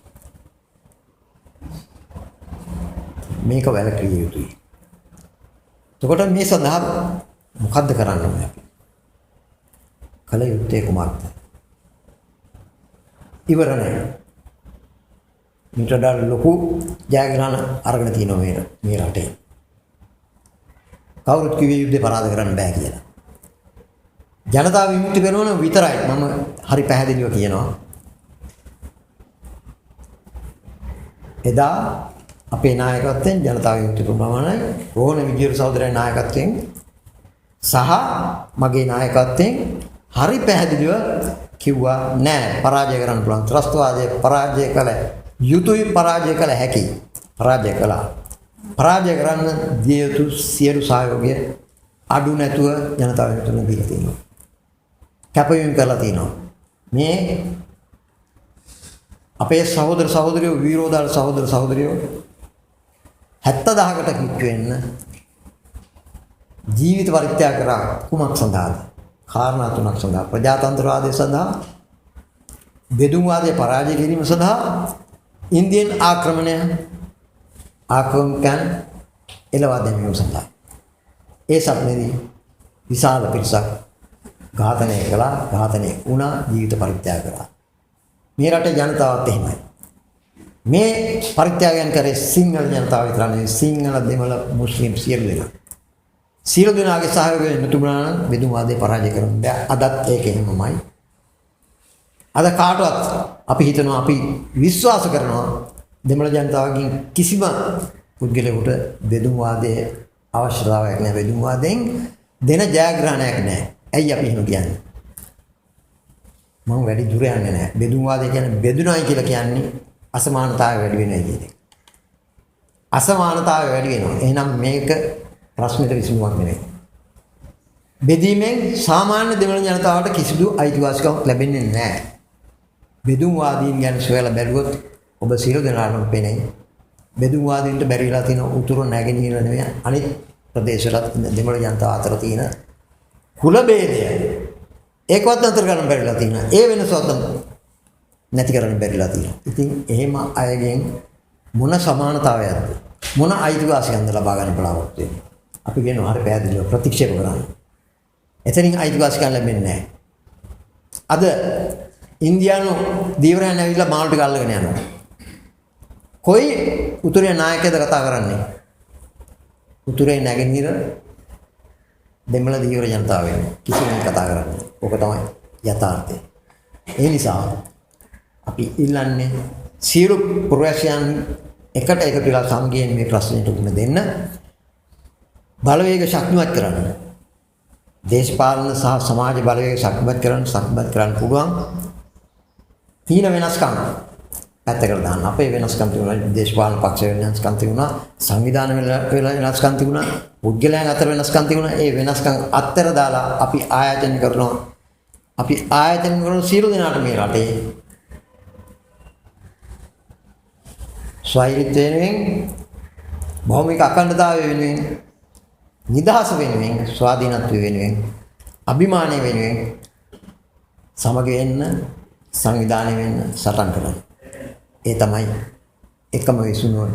මේක වැළකීය යුතුයි. එතකොට මේ සඳහා මොකද්ද කරන්න ඕනේ අපි? කල යුත්තේ කුමක්ද? ඉවර නැහැ. මිටඩල් ලොකු ජයග්‍රහණ අරගෙන තිනවා මේ රටේ. කවුරුත් කිව්වේ යුද්ධේ පරාද කරන්න බෑ කියලා. ජනතාව විමුක්ති වෙනවන විතරයි මම හරි පැහැදිලිව කියනවා. එදා අපේ නායකත්වයෙන් ජනතාව විමුක්ති ප්‍රමාණය රෝහණ විජේවීර සහෝදරයන් නායකත්වයෙන් සහ මගේ නායකත්වයෙන් හරි පැහැදිලිව කිව්වා නෑ පරාජය කරන්න පුළුවන්. ත්‍රස්තවාදයේ පරාජය කළ යුතුයි පරාජය කළ හැකි. පරාජය කළා. පරාජය කරන්න දිය යුතු සියලු සහයෝගය අඩු නැතුව ජනතාව වෙනුවෙන් දීලා තියෙනවා. කැපවීම කරලා තියෙනවා. මේ අපේ සහෝදර සහෝදරියෝ විරෝධාල සහෝදර සහෝදරියෝ 70000කට කිට්ටු වෙන්න ජීවිත පරිත්‍යාග කරා කුමක් සඳහාද? කාරණා තුනක් සඳහා. ප්‍රජාතන්ත්‍රවාදය සඳහා, බෙදුම්වාදය පරාජය කිරීම සඳහා, ඉන්දියන් ආක්‍රමණයන් එළවා දැමීම සඳහා. ඒ සම්මේදී විශාල පිරිසක් ඝාතනය කළා, ඝාතනය වුණා, ජීවිත පරිත්‍යාග කළා. මේ රටේ ජනතාවත් එහෙමයි. මේ පරිත්‍යාගයන් කරේ සිංහල ජනතාව විතර නෙවෙයි, සිංහල, දෙමළ, මුස්ලිම් සියලු දෙනා. සියලු දෙනාගේ සහයෝගය නැතුණා නම් බෙදුම්වාදය පරාජය කරන්න බෑ. අදත් ඒක එහෙමමයි. අද කාටවත් අපි හිතනවා, අපි විශ්වාස කරනවා දෙමළ ජනතාවගෙන් කිසිම පුද්ගලයෙකුට බෙදුම්වාදයේ අවශ්‍යතාවයක් නැහැ. බෙදුම්වාදයෙන් දෙන ජයග්‍රහණයක් නැහැ. ඇයි අපි එහෙම කියන්නේ? මම වැඩි දුර යන්නේ නැහැ. බෙදුම්වාදය කියන්නේ බෙදුනයි කියලා කියන්නේ අසමානතාවය වැඩි වෙනවා කියන එක. අසමානතාවය වැඩි වෙනවා. එහෙනම් මේක ප්‍රශ්නෙට විසඳුමක් නෙවෙයි. බෙදීමෙන් සාමාන්‍ය දෙමළ ජනතාවට කිසිදු අයිතිවාසිකමක් ලැබෙන්නේ නැහැ. බෙදුම්වාදීන් ගැන සොයලා බැලුවොත් ඔබ සියලු දෙනාටම පේන්නේ බෙදුම්වාදීන්ට බැරි වෙලා තියෙන උතුරු නැගෙනහිර නෙවෙයි අනිත් ප්‍රදේශවල දෙමළ ජනතාව අතර තියෙන කුල ભેදය ඒකවත් අතර ගන්න බැරිලා තියෙනවා. ඒ වෙනසවත් නැති කරන්න බැරිලා තියෙනවා. ඉතින් එහෙම අයගෙන් මොන සමානතාවයක්ද, මොන අයිතිවාසිකම්ද ලබා ගන්න බලාපොරොත්තු වෙන්නේ? අපි කියනවා හරි පැහැදිලිව ප්‍රතික්ෂේප කරන්න. එතනින් අයිතිවාසිකම් ලැබෙන්නේ නැහැ. අද ඉන්දියානු දීවරයන් ඇවිල්ලා මාළු ටික අල්ලගෙන යනවා. කොයි උතුරේ නායකයද කතා කරන්නේ? උතුරේ නැගෙනහිර දෙමළ දීවර ජනතාව වෙන්නේ. කිසිම කතා කරන්නේ. ඕක තමයි යථාර්ථය. ඒ නිසා අපි ඉල්ලන්නේ සියලු පුරවැසියන් එකට එකතු වෙලා සමගියෙන් මේ ප්‍රශ්නෙට උත්තර දෙන්න. බලවේග ශක්තිමත් කරන්න. දේශපාලන සහ සමාජ බලවේග ශක්තිමත් කරන්න පුළුවන්. තීන වෙනස්කම් පැත්තකට දාන්න. අපේ වෙනස්කම් තිබුණා, දේශපාලන පක්ෂ වෙනස්කම් තිබුණා, සංවිධාන වෙනස්කම් තිබුණා, පුද්ගලයන් අතර වෙනස්කම් තිබුණා. ඒ වෙනස්කම් අත්තර දාලා අපි ආයතන කරනවා. අපි ආයතන කරන සියලු දෙනාට මේ රටේ ස්වෛරීත්වය වෙනුවෙන්, භෞමික අඛණ්ඩතාවය වෙනුවෙන්, නිදහස වෙනුවෙන්, ස්වාධීනත්වය වෙනුවෙන්, අභිමානය වෙනුවෙන් සමග වෙන්න, සංවිධානය වෙන්න සටන් කරනවා. ඒ තමයි එකම විසුණුව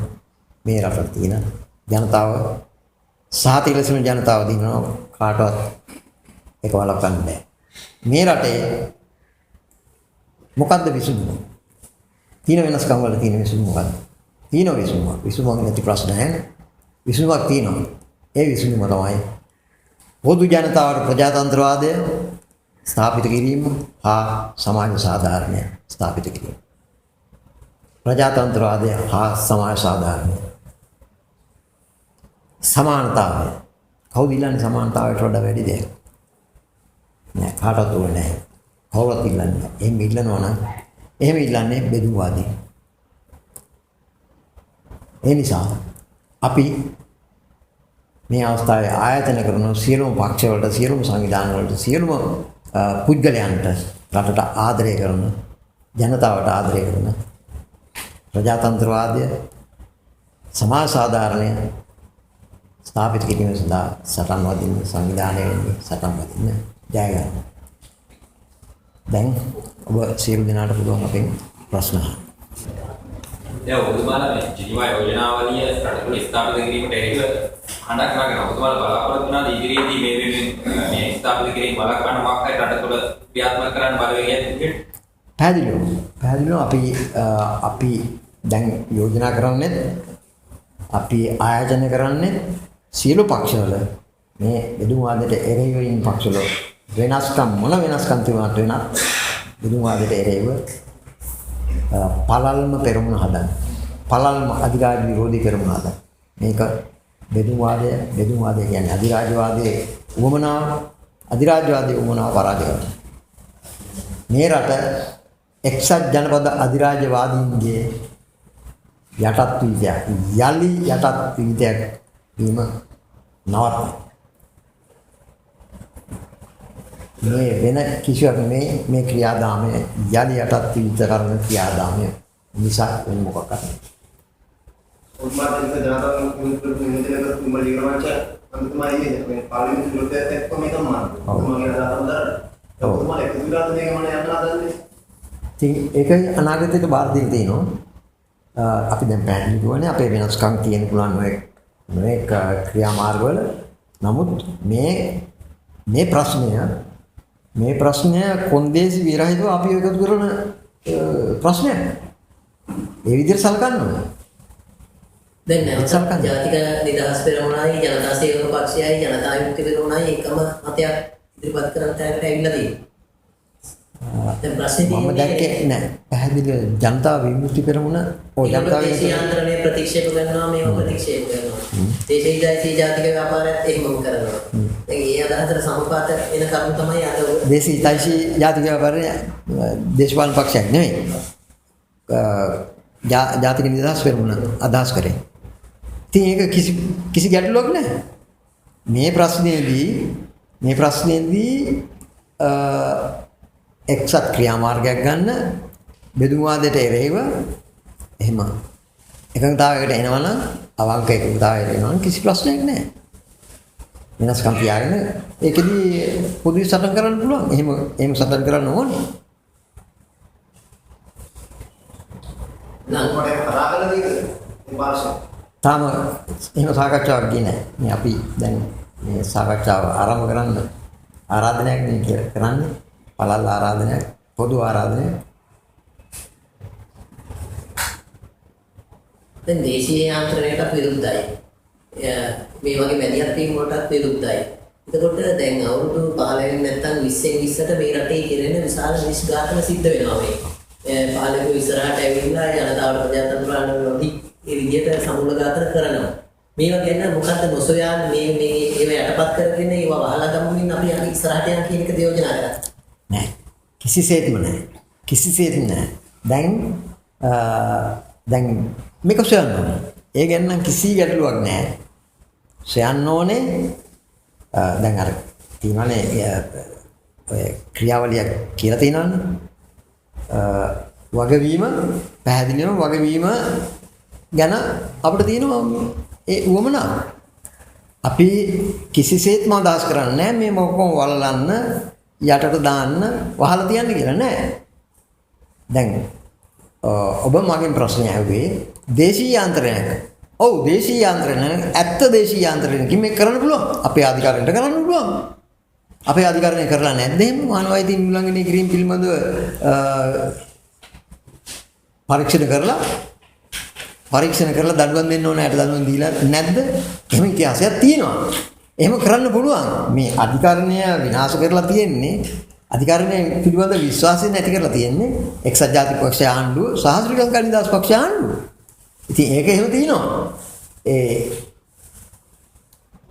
මේ රටේ තියෙන ජනතාව සාතිලසන ජනතාව දිනනවා. කාටවත් ඒක වළක්වන්න බෑ. මේ රටේ මොකද්ද විසුණුව? තීන වෙනස්කම් වල තියෙන විසුණුව මොකද්ද? තීන විසුණුව. විසුණුවක් නැති ප්‍රශ්න නැහැ. විසුණුවක් තියෙනවා. ඒ විසුණුව තමයි පොදු ජනතාවට ප්‍රජාතන්ත්‍රවාදය ස්ථාපිත කිරීම හා සමාජ සාධාරණය ස්ථාපිත කිරීම. ප්‍රජාතන්ත්‍රවාදය හා සමාජ සාධාරණය. සමානතාවය. කවුද ඉල්ලන්නේ සමානතාවයට වඩා වැඩි දෙයක්? නෑ, කාටවත් ඕනේ නෑ. කවුරුත් ඉල්ලන්නේ නෑ. එහෙම ඉල්ලනවා නම් එහෙම ඉල්ලන්නේ බෙදුම්වාදී. ඒ නිසා අපි මේ අවස්ථාවේ ආයතන කරන සියලුම පක්ෂවලට, සියලුම සංවිධාන වලට, සියලුම පුද්ගලයන්ට, රටට ආදරය කරන, ජනතාවට ආදරය කරන ප්‍රජාතන්ත්‍රවාදය, සමාජ සාධාරණය ස්ථාපිත කිරීම සඳහා සටන් වදින්න, සංවිධානය වෙන්නේ සටන් වදින්න ජය ගන්න. දැන් ඔබ සියලු දෙනාට පුළුවන් අපෙන් ප්‍රශ්න අහන්න. දැන් ඔබතුමාලා මේ ජිනීවා යෝජනාවලිය රටවල ස්ථාපිත කිරීමට එරෙහිව හඬක් නගන ඔබතුමාලා බලාපොරොත්තු වුණාද ඉදිරියේදී මේ වෙනුවෙන් මේ ස්ථාපිත කිරීම බලකන්න මොකක්ද රට තුළ ක්‍රියාත්මක කරන්න බලවේගයක් තිබෙන්නේ? පැහැදිලිව අපි දැන් යෝජනා කරන්නේ, අපි ආයෝජන කරන්නේ සියලු පක්ෂවල මේ බෙදුම්වාදයට එරෙහිව ඉන්න පක්ෂවල වෙනස්කම්, මොන වෙනස්කම් තිබුණත් වෙනත් බෙදුම්වාදයට එරෙහිව පළල්ම පෙරමුණ හදන්න. පළල්ම අධිරාජ්‍ය විරෝධී පෙරමුණ හදන්න. මේක බෙදුම්වාදය කියන්නේ අධිරාජ්‍යවාදයේ උවමනාව, අධිරාජ්‍යවාදයේ උවමනාව පරාජය කරනවා. මේ රට එක්සත් ජනපද අධිරාජ්‍යවාදීන්ගේ යටත් වීදයක්, යලි යටත් වීදයක් වීම නවත්වන්න. මේ වෙන කිසිවක් නෙමෙයි, මේ ක්‍රියාදාමය යලි යටත් වීද කරන ක්‍රියාදාමය නිසා වෙන මොකක්ද? උන්මාදිත ජනතාව මුලින්ම නිදෙනක තුමලිගමච අන්තිමයි මේ පාර්ලිමේන්තු විරෝධයත් එක්ක මේක මාර්ගය. ඔබගේ අදහස හොඳයි. ඔබතුමා එකතු වෙලාද මේක මම යන්න හදන්නේ? ඉතින් ඒක අනාගතයට බාර දෙන්න තියෙනවා. අපි දැන් පැහැදිලි කරන්නේ අපේ වෙනස්කම් තියෙන්න පුළුවන් මේ ක්‍රියාමාර්ගවල. නමුත් මේ ප්‍රශ්නය කොන්දේසි විරහිතව අපි එකතු කරන ප්‍රශ්නයක්. ඒ විදිහට සලකන්න ඕනේ. දැන් නැවත ජාතික නිදහස් පෙරමුණයි ජනතා සේවක පක්ෂයයි ජනතා විමුක්ති පෙරමුණයි එකම මතයක් ඉදිරිපත් කරන තැනකට ඇවිල්ලා තියෙනවා. දැන් ප්‍රශ්නේ මම දැක්කේ නෑ. පැහැදිලිව ජනතා විමුක්ති පෙරමුණ ජනතා දේශීයාන්ත්‍රණය ප්‍රතික්ෂේප කරනවා මේව ප්‍රතික්ෂේප කරනවා. දේශීය ජාතික ව්‍යාපාරයත් එහෙමම කරනවා. දැන් ඒ අදහසට සමපාත වෙන කරුණු තමයි අද දේශීය ජාතික ව්‍යාපාරය දේශපාලන පක්ෂයක් නෙවෙයි. ජාතික නිදහස් පෙරමුණ අදහස් කරේ. ඉතින් ඒක කිසි ගැටලුවක් නැහැ. මේ ප්‍රශ්නේදී එක්සත් ක්‍රියාමාර්ගයක් ගන්න බෙදුම් වාදයට එරෙහිව එහෙම එකඟතාවයකට එනවනම් අවංක එකඟතාවයකට එනවනම් කිසි ප්‍රශ්නයක් නැහැ. වෙනස්කම් තියාගෙන ඒකෙදි පොදුවේ සටන් කරන්න පුළුවන්. එහෙම සටන් කරන්න ඕනේ. නම් කොට කරාගෙන දීද මේ පාර්ශ්ව තාම එහෙම සාකච්ඡාවක් ගියේ නැහැ. මේ අපි දැන් මේ සාකච්ඡාව ආරම්භ කරන්න ආරාධනයක් නේ කරන්නේ. පළල් ආරාධනයක්, පොදු ආරාධනයක්. දැන් දේශීය යාන්ත්‍රණයට විරුද්ධයි. මේ වගේ මැදිහත් වීම වලටත් විරුද්ධයි. එතකොට දැන් අවුරුදු 15 නැත්නම් 20න් 20ට මේ රටේ කෙරෙන විශාල නිෂ්ඝාතන සිද්ධ වෙනවා මේ. පාලකයෝ ඉස්සරහට ඇවිල්ලා ජනතාවට ප්‍රජාතන්ත්‍ර ආණ්ඩුවේදී ඒ විදිහට සමුල ඝාතන කරනවා. මේවා ගැන මොකද්ද නොසොයන් මේ ඒව යටපත් කරගෙන ඒව වහලා ගමුමින් අපි ඉස්සරහට යන කියන එක යෝජනා කරා. නෑ. කිසිසේත්ම නෑ. දැන් මේක සොයන්න ඕනේ. ඒ ගැන නම් කිසි ගැටලුවක් නෑ. සොයන්න ඕනේ. දැන් අර තියෙනවානේ ඔය ක්‍රියාවලියක් කියලා තියෙනවානේ. වගවීම පැහැදිලිවම වගවීම ගැන අපිට තියෙනවා ඒ උවමනාව. අපි කිසිසේත්ම අදහස් කරන්නේ නැහැ මේ මොකක්ම වලලන්න යටට දාන්න වහලා තියන්න කියලා නෑ. දැන් ඔබ මගෙන් ප්‍රශ්නය ඇහුවේ දේශීය යාන්ත්‍රණයක්. ඔව් දේශීය යාන්ත්‍රණයක් ඇත්ත දේශීය යාන්ත්‍රණයකින් මේක කරන්න පුළුවන්. අපේ අධිකාරියට කරන්න පුළුවන්. අපේ අධිකාරිය කරලා නැද්ද එහෙම මානවයිතින් උල්ලංඝනය කිරීම පිළිබඳව පරීක්ෂණ කරලා දඬුවම් දෙන්න ඕන ඇයට දඬුවම් දීලා නැද්ද? එහෙම ඉතිහාසයක් තියෙනවා. එහෙම කරන්න පුළුවන්. මේ අධිකාරිය විනාශ කරලා තියෙන්නේ අධිකාරිය පිළිබඳ විශ්වාසය නැති කරලා තියෙන්නේ එක්සත් ජාතික පක්ෂ ආණ්ඩුව සහ ශ්‍රී ලංකා නිදහස් පක්ෂ ආණ්ඩුව. ඉතින් ඒක එහෙම තියෙනවා.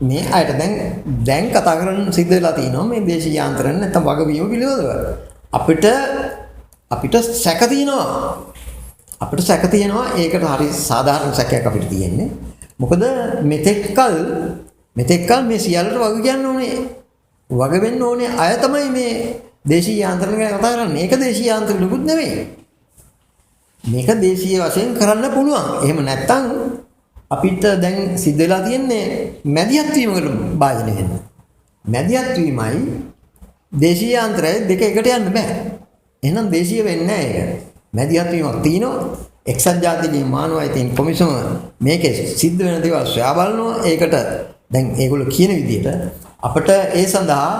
මේ අයට දැන් කතා කරන්න සිද්ධ වෙලා තියෙනවා මේ දේශීය යාන්ත්‍රණ නැත්නම් වගවීම පිළිබඳව. අපිට සැක තියෙනවා. ඒකට හරි සාධාරණ සැකයක් අපිට තියෙන්නේ. මොකද මෙතෙක්කල් මේ සියල්ලට වග කියන්න ඕනේ. වග වෙන්න ඕනේ අය තමයි මේ දේශීය යාන්ත්‍රණ ගැන කතා කරන්නේ. මේක දේශීය යාන්ත්‍රණකුත් නෙවෙයි. මේක දේශීය වශයෙන් කරන්න පුළුවන්. එහෙම නැත්නම් අපිට දැන් සිද්ධ වෙලා තියෙන්නේ මැදිහත් වීමකට භාජනය වෙන්න. මැදිහත් වීමයි දේශීය යාන්ත්‍රය දෙක එකට යන්න බෑ. එහෙනම් දේශීය වෙන්නේ නැහැ ඒක. මැදිහත් වීමක් තියෙනවා. එක්සත් ජාතීන්ගේ මානව අයිතීන් කොමිසම මේකේ සිද්ධ වෙන දේවල් සොයා බලනවා. ඒකට දැන් ඒගොල්ලෝ කියන විදිහට අපිට ඒ සඳහා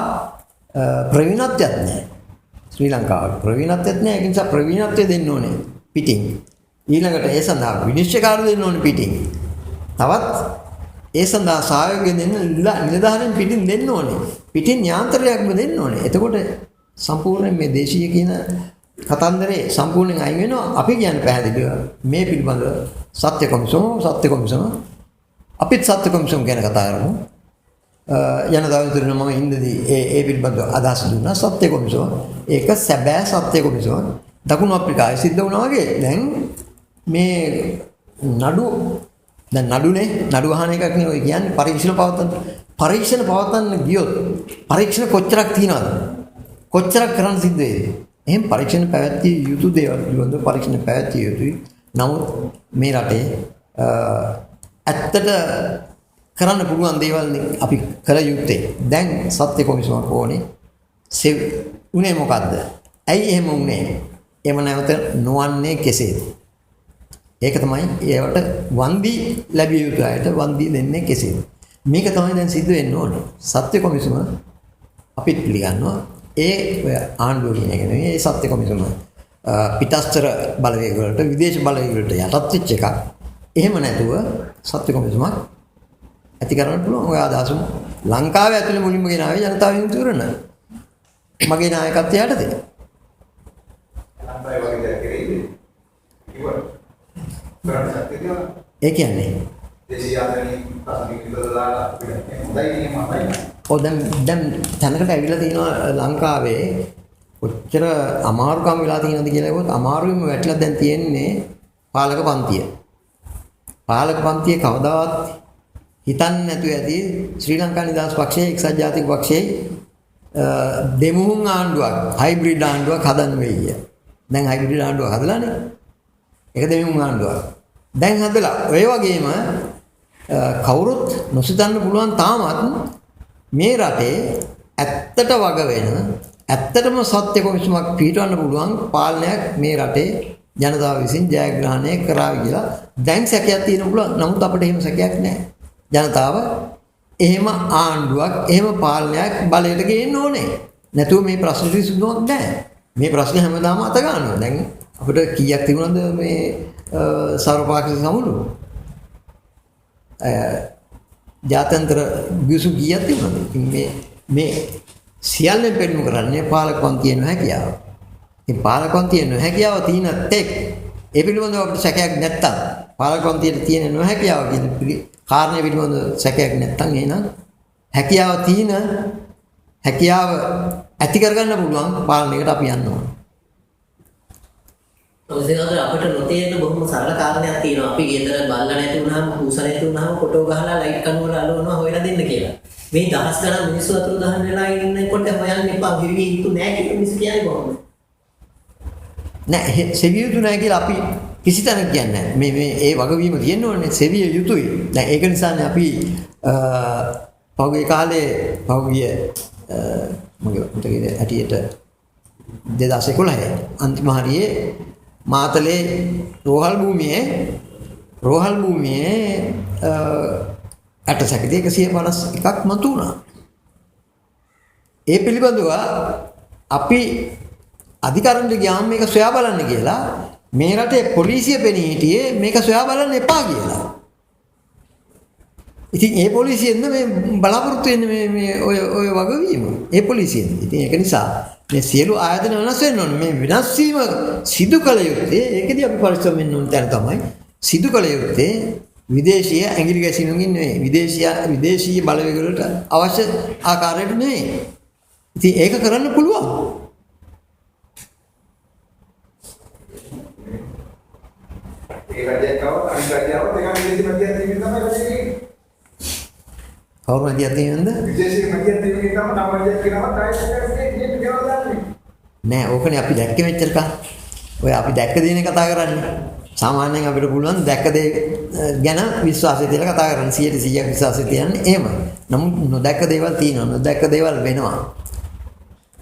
ප්‍රවීණත්වයක් නැහැ. ශ්‍රී ලංකාවට ප්‍රවීණත්වයක් නැහැ. ඒ නිසා ප්‍රවීණත්වය දෙන්න ඕනේ පිටින්. ඊළඟට ඒ සඳහා විනිශ්චයකාර දෙන්න ඕනේ පිටින්. තවත් ඒ සඳහා සහයෝගය දෙන්න නිලධාරීන් පිටින් දෙන්න ඕනේ. පිටින් යාන්ත්‍රණයක්ම දෙන්න ඕනේ. එතකොට සම්පූර්ණයෙන් මේ දේශීය කියන කතන්දරේ සම්පූර්ණයෙන් අයින් වෙනවා. අපි කියන්නේ පැහැදිලිව මේ පිළිබඳව සත්‍ය කොමිසම අපිත් සත්‍ය කොමිසම ගැන කතා කරමු. ජනතාවතුරන මම ඉඳදී ඒ පිළිබඳව අදහස් දුන්නා සත්‍ය කොමිසම. ඒක සැබෑ සත්‍ය කොමිසම. දකුණු අප්‍රිකාවේ සිද්ධ වුණා වගේ දැන් මේ නඩු අහන එකක් නේ ඔය කියන්නේ පරීක්ෂණ පවත්වන්න ගියොත් පරීක්ෂණ කොච්චරක් තියනවද? කොච්චරක් කරන්න සිද්ධ වෙයිද? එහෙනම් පරීක්ෂණ පැවැත්විය යුතු දේවල් පිළිබඳව පරීක්ෂණ පැවැත්විය යුතුයි. නමුත් මේ රටේ ඇත්තට කරන්න පුළුවන් දේවල් අපි කළ යුත්තේ. දැන් සත්‍ය කොමිසමක් ඕනේ. උනේ මොකද්ද? ඇයි එහෙම උනේ? එහෙම නැවත නොවන්නේ කෙසේද? ඒක තමයි ඒවට වන්දි ලැබිය යුතු අයට වන්දි දෙන්නේ කෙසේද? මේක තමයි දැන් සිද්ධ වෙන්න ඕනේ. සත්‍ය කොමිසම අපිත් පිළිගන්නවා. ඒ ආණ්ඩුව කියන එක නෙවෙයි. ඒ සත්‍ය කොමිසම පිටස්තර බලවේග වලට විදේශ බලවේග වලට යටත් වෙච්ච එකක්. එහෙම නැතුව සත්‍ය කොමිසමක් ඇති කරන්න පුළුවන්. ඔය අදහසම ලංකාවේ ඇතුලේ මුලින්ම ගෙනාවේ ජනතා විමුක්ති කරන මගේ නායකත්වය යටතේ. ලංකාවේ වගේ දෙයක් කෙරෙයිද? ඉවර. කරන්න ශක්තිය තියෙනවා. ඒ කියන්නේ දේශීය ආදරණීය ප්‍රාථමික විද්‍යාලවල අපිට හොඳයි කියනවා. ඔව් දැන් තැනකට ඇවිල්ලා තියෙනවා ලංකාවේ කොච්චර අමාරුකම් වෙලා තියෙනවද කියලා කිව්වොත් අමාරුවෙම වැටලා දැන් තියෙන්නේ පාලක පන්තිය. පාලක පන්තිය කවදාවත් හිතන්නේ නැතුව ඇති ශ්‍රී ලංකා නිදහස් පක්ෂයේ එක්සත් ජාතික පක්ෂයේ දෙමුහුන් ආණ්ඩුවක් හයිබ්‍රිඩ් ආණ්ඩුවක් හදන්න වෙයි කිය. දැන් හයිබ්‍රිඩ් ආණ්ඩුවක් හදලානේ. ඒක දෙමුහුන් ආණ්ඩුවක්. දැන් හදලා ඔය වගේම කවුරුත් නොසිතන්න පුළුවන් තාමත් මේ රටේ ඇත්තට වග වෙන ඇත්තටම සත්‍ය කොමිසමක් පිටවන්න පුළුවන් පාලනයක් මේ රටේ ජනතාව විසින් ජයග්‍රහණය කරાવી කියලා දැන් සැකයක් තියෙන පුළුවන්. නමුත් අපිට එහෙම සැකයක් නැහැ. ජනතාව එහෙම ආණ්ඩුවක් එහෙම පාලනයක් බලයට ගේන්න ඕනේ. නැතුව මේ ප්‍රශ්නේ විසඳුමක් නැහැ. මේ ප්‍රශ්නේ හැමදාම අත ගන්නවා. දැන් අපිට කීයක් තිබුණාද මේ සර්වපාක්ෂික සමුළු? ජාත්‍යන්තර ගිවිසුම් කීයක් තිබුණාද? ඉතින් මේ සියල්ලෙන් පෙන්නු කරන්නේ පාලක පන්තියේ නොහැකියාව. මේ පාලක පන්තියේ නොහැකියාව තියෙනත් එක් ඒ පිළිබඳව අපිට සැකයක් නැත්තම් පාලක පන්තියේ තියෙන නොහැකියාව කියන කාරණේ පිළිබඳව සැකයක් නැත්තම් එහෙනම් හැකියාව ඇති කරගන්න පුළුවන් පාලනයකට අපි යන්න ඕනේ. ඔසිනාද අපිට නොතේරෙන බොහොම සරල කාරණයක් තියෙනවා. අපි ගෙදර බල්ලා නැති වුණාම කූස නැති වුණාම ෆොටෝ ගහලා ලයිට් කනුවල අලවනවා හොයලා දෙන්න කියලා. මේ දහස් ගණන් මිනිස්සු අතුරු දහන් වෙලා ඉන්නකොට හොයන්න එපා. හිරිවි යුතු නැහැ කියලා මිනිස්සු කියන්නේ කොහොමද? නෑ සෙවිය යුතු නැහැ කියලා අපි කිසි තැනක කියන්නේ නැහැ. මේ ඒ වගවීම තියෙන්න ඕනේ. සෙවිය යුතුයි. දැන් ඒක නිසානේ අපි පහුගිය කාලේ මගේ උන්ටගේ ඇටියට 2011 අන්තිම හරියේ මාතලේ රෝහල් භූමියේ ඇටසැකිලි 151ක් මතු වුණා. ඒ පිළිබඳව අපි අධිකරණයට ගියාම මේක සොයා බලන්න කියලා මේ රටේ පොලිසිය පෙනී හිටියේ මේක සොයා බලන්න එපා කියලා. ඉතින් ඒ පොලිසියෙන් මේ බලාපොරොත්තු වෙන්නේ මේ ඔය වගවීම. ඒ පොලිසියෙන්. ඉතින් ඒක නිසා මේ සියලු ආයතන වෙනස් වෙන්න ඕනේ. මේ වෙනස් වීම සිදු කළ යුත්තේ ඒකදී අපි පරිස්සම් වෙන්න ඕන තැන තමයි සිදු කළ යුත්තේ විදේශීය ඇඟිලි ගැසීමකින් නෙවෙයි. විදේශීය බලවේග වලට අවශ්‍ය ආකාරයට නෙවෙයි. ඉතින් ඒක කරන්න පුළුවන්. ඒ වැඩේකව අනිත් වැඩේකව දෙකම විදේශී මැදිහත් වීමෙන් තමයි කරන්නේ. කවුරු මැදිහත් වීමෙන්ද? විදේශී මැදිහත් වීමෙන් තමයි නම් මැදිහත් කියනවා ට්‍රයිල් එකේ මේක ගෙවලා දාන්නේ. නෑ ඕකනේ අපි දැක්කේ මෙච්චර කල්. ඔය අපි දැක්ක දේනේ කතා කරන්නේ. සාමාන්‍යයෙන් අපිට පුළුවන් දැක්ක දේ ගැන විශ්වාසය තියලා කතා කරන්න 100% විශ්වාසය තියන්නේ එහෙම. නමුත් නොදැක්ක දේවල් තියෙනවා. නොදැක්ක දේවල් වෙනවා.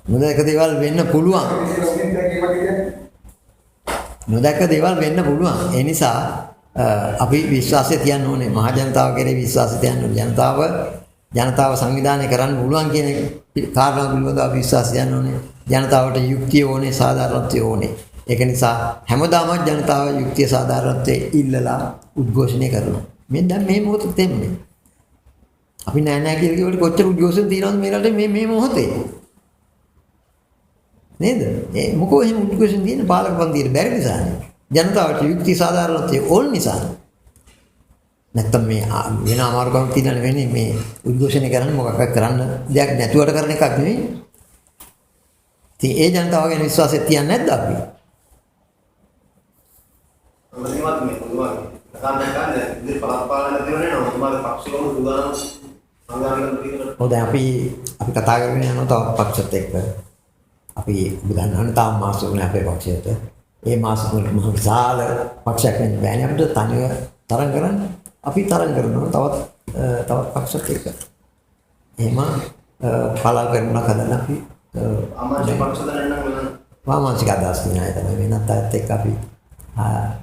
නොදැක්ක දේවල් වෙන්න පුළුවන්. නොදැක්ක දේවල් වෙන්න පුළුවන්. ඒ නිසා අපි විශ්වාසය තියන්න ඕනේ. මහ ජනතාව කෙරේ විශ්වාසය තියන්න ඕනේ. ජනතාව සංවිධානය කරන්න පුළුවන් කියන කාරණා පිළිබඳව අපි විශ්වාසය තියන්න ඕනේ. ජනතාවට යුක්තිය ඕනේ, සාධාරණත්වය ඕනේ. ඒක නිසා හැමදාම ජනතාව යුක්තිය සාධාරණත්වයේ ඉල්ලලා උද්ඝෝෂණය කරනවා. මේ දැන් මේ මොහොතේ තෙන්නේ. අපි නෑ කියලා කිව්වට කොච්චර උද්ඝෝෂණ තියනවද මේ රටේ මේ මොහොතේ? නේද? ඒ මොකෝ එහෙම උද්ඝෝෂණ තියෙන පාලක පන්තියේ බැරි නිසානේ. ජනතාවට යුක්තිය සාධාරණත්වයේ ඕන නිසා. නැත්තම් මේ වෙන අමාරුකම් තියෙන නෙවෙයි මේ උද්ඝෝෂණය කරන්නේ මොකක්ද කරන්න දෙයක් නැතුවට කරන එකක් නෙවෙයි. ඉතින් ඒ ජනතාව ගැන විශ්වාසය තියන්නේ නැද්ද අපි? මොනවද මේ පුළුවන්. ගන්න ඉතින් බලපාලන දිනනේ නෝ මොනවද පක්ෂවල දුගාන සංගාමන තියෙනවා. ඔව් දැන් අපි කතා කරගෙන යනවා තව පක්ෂත් එක්ක. අපි උදාහරණ තාම මාස තුනේ අපේ පක්ෂයට. ඒ මාස තුන මහ විශාල පක්ෂයක් වෙන්න බෑනේ අපිට තනිව තරඟ කරන්න. අපි තරඟ කරනවා තවත් තවත් පක්ෂත් එක්ක එහෙම පළල් කරනවා හදන්න අපි අමාත්‍ය පක්ෂ දැනන්න වෙන වාමාංශික අදහස් තියෙන අය තමයි වෙනත් අයත් එක්ක අපි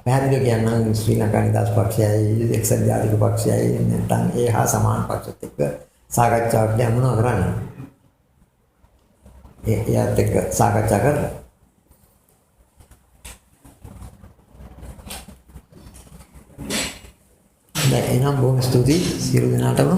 පැහැදිලිව කියන්නම් ශ්‍රී ලංකා නිදහස් පක්ෂයයි එක්සත් ජාතික පක්ෂයයි නැත්නම් ඒ හා සමාන පක්ෂත් එක්ක සාකච්ඡාවට යමුනා කරන්නේ. එයාත් එක්ක සාකච්ඡා කරලා එහෙනම් බොහොම ස්තුතියි සියලු දෙනාටම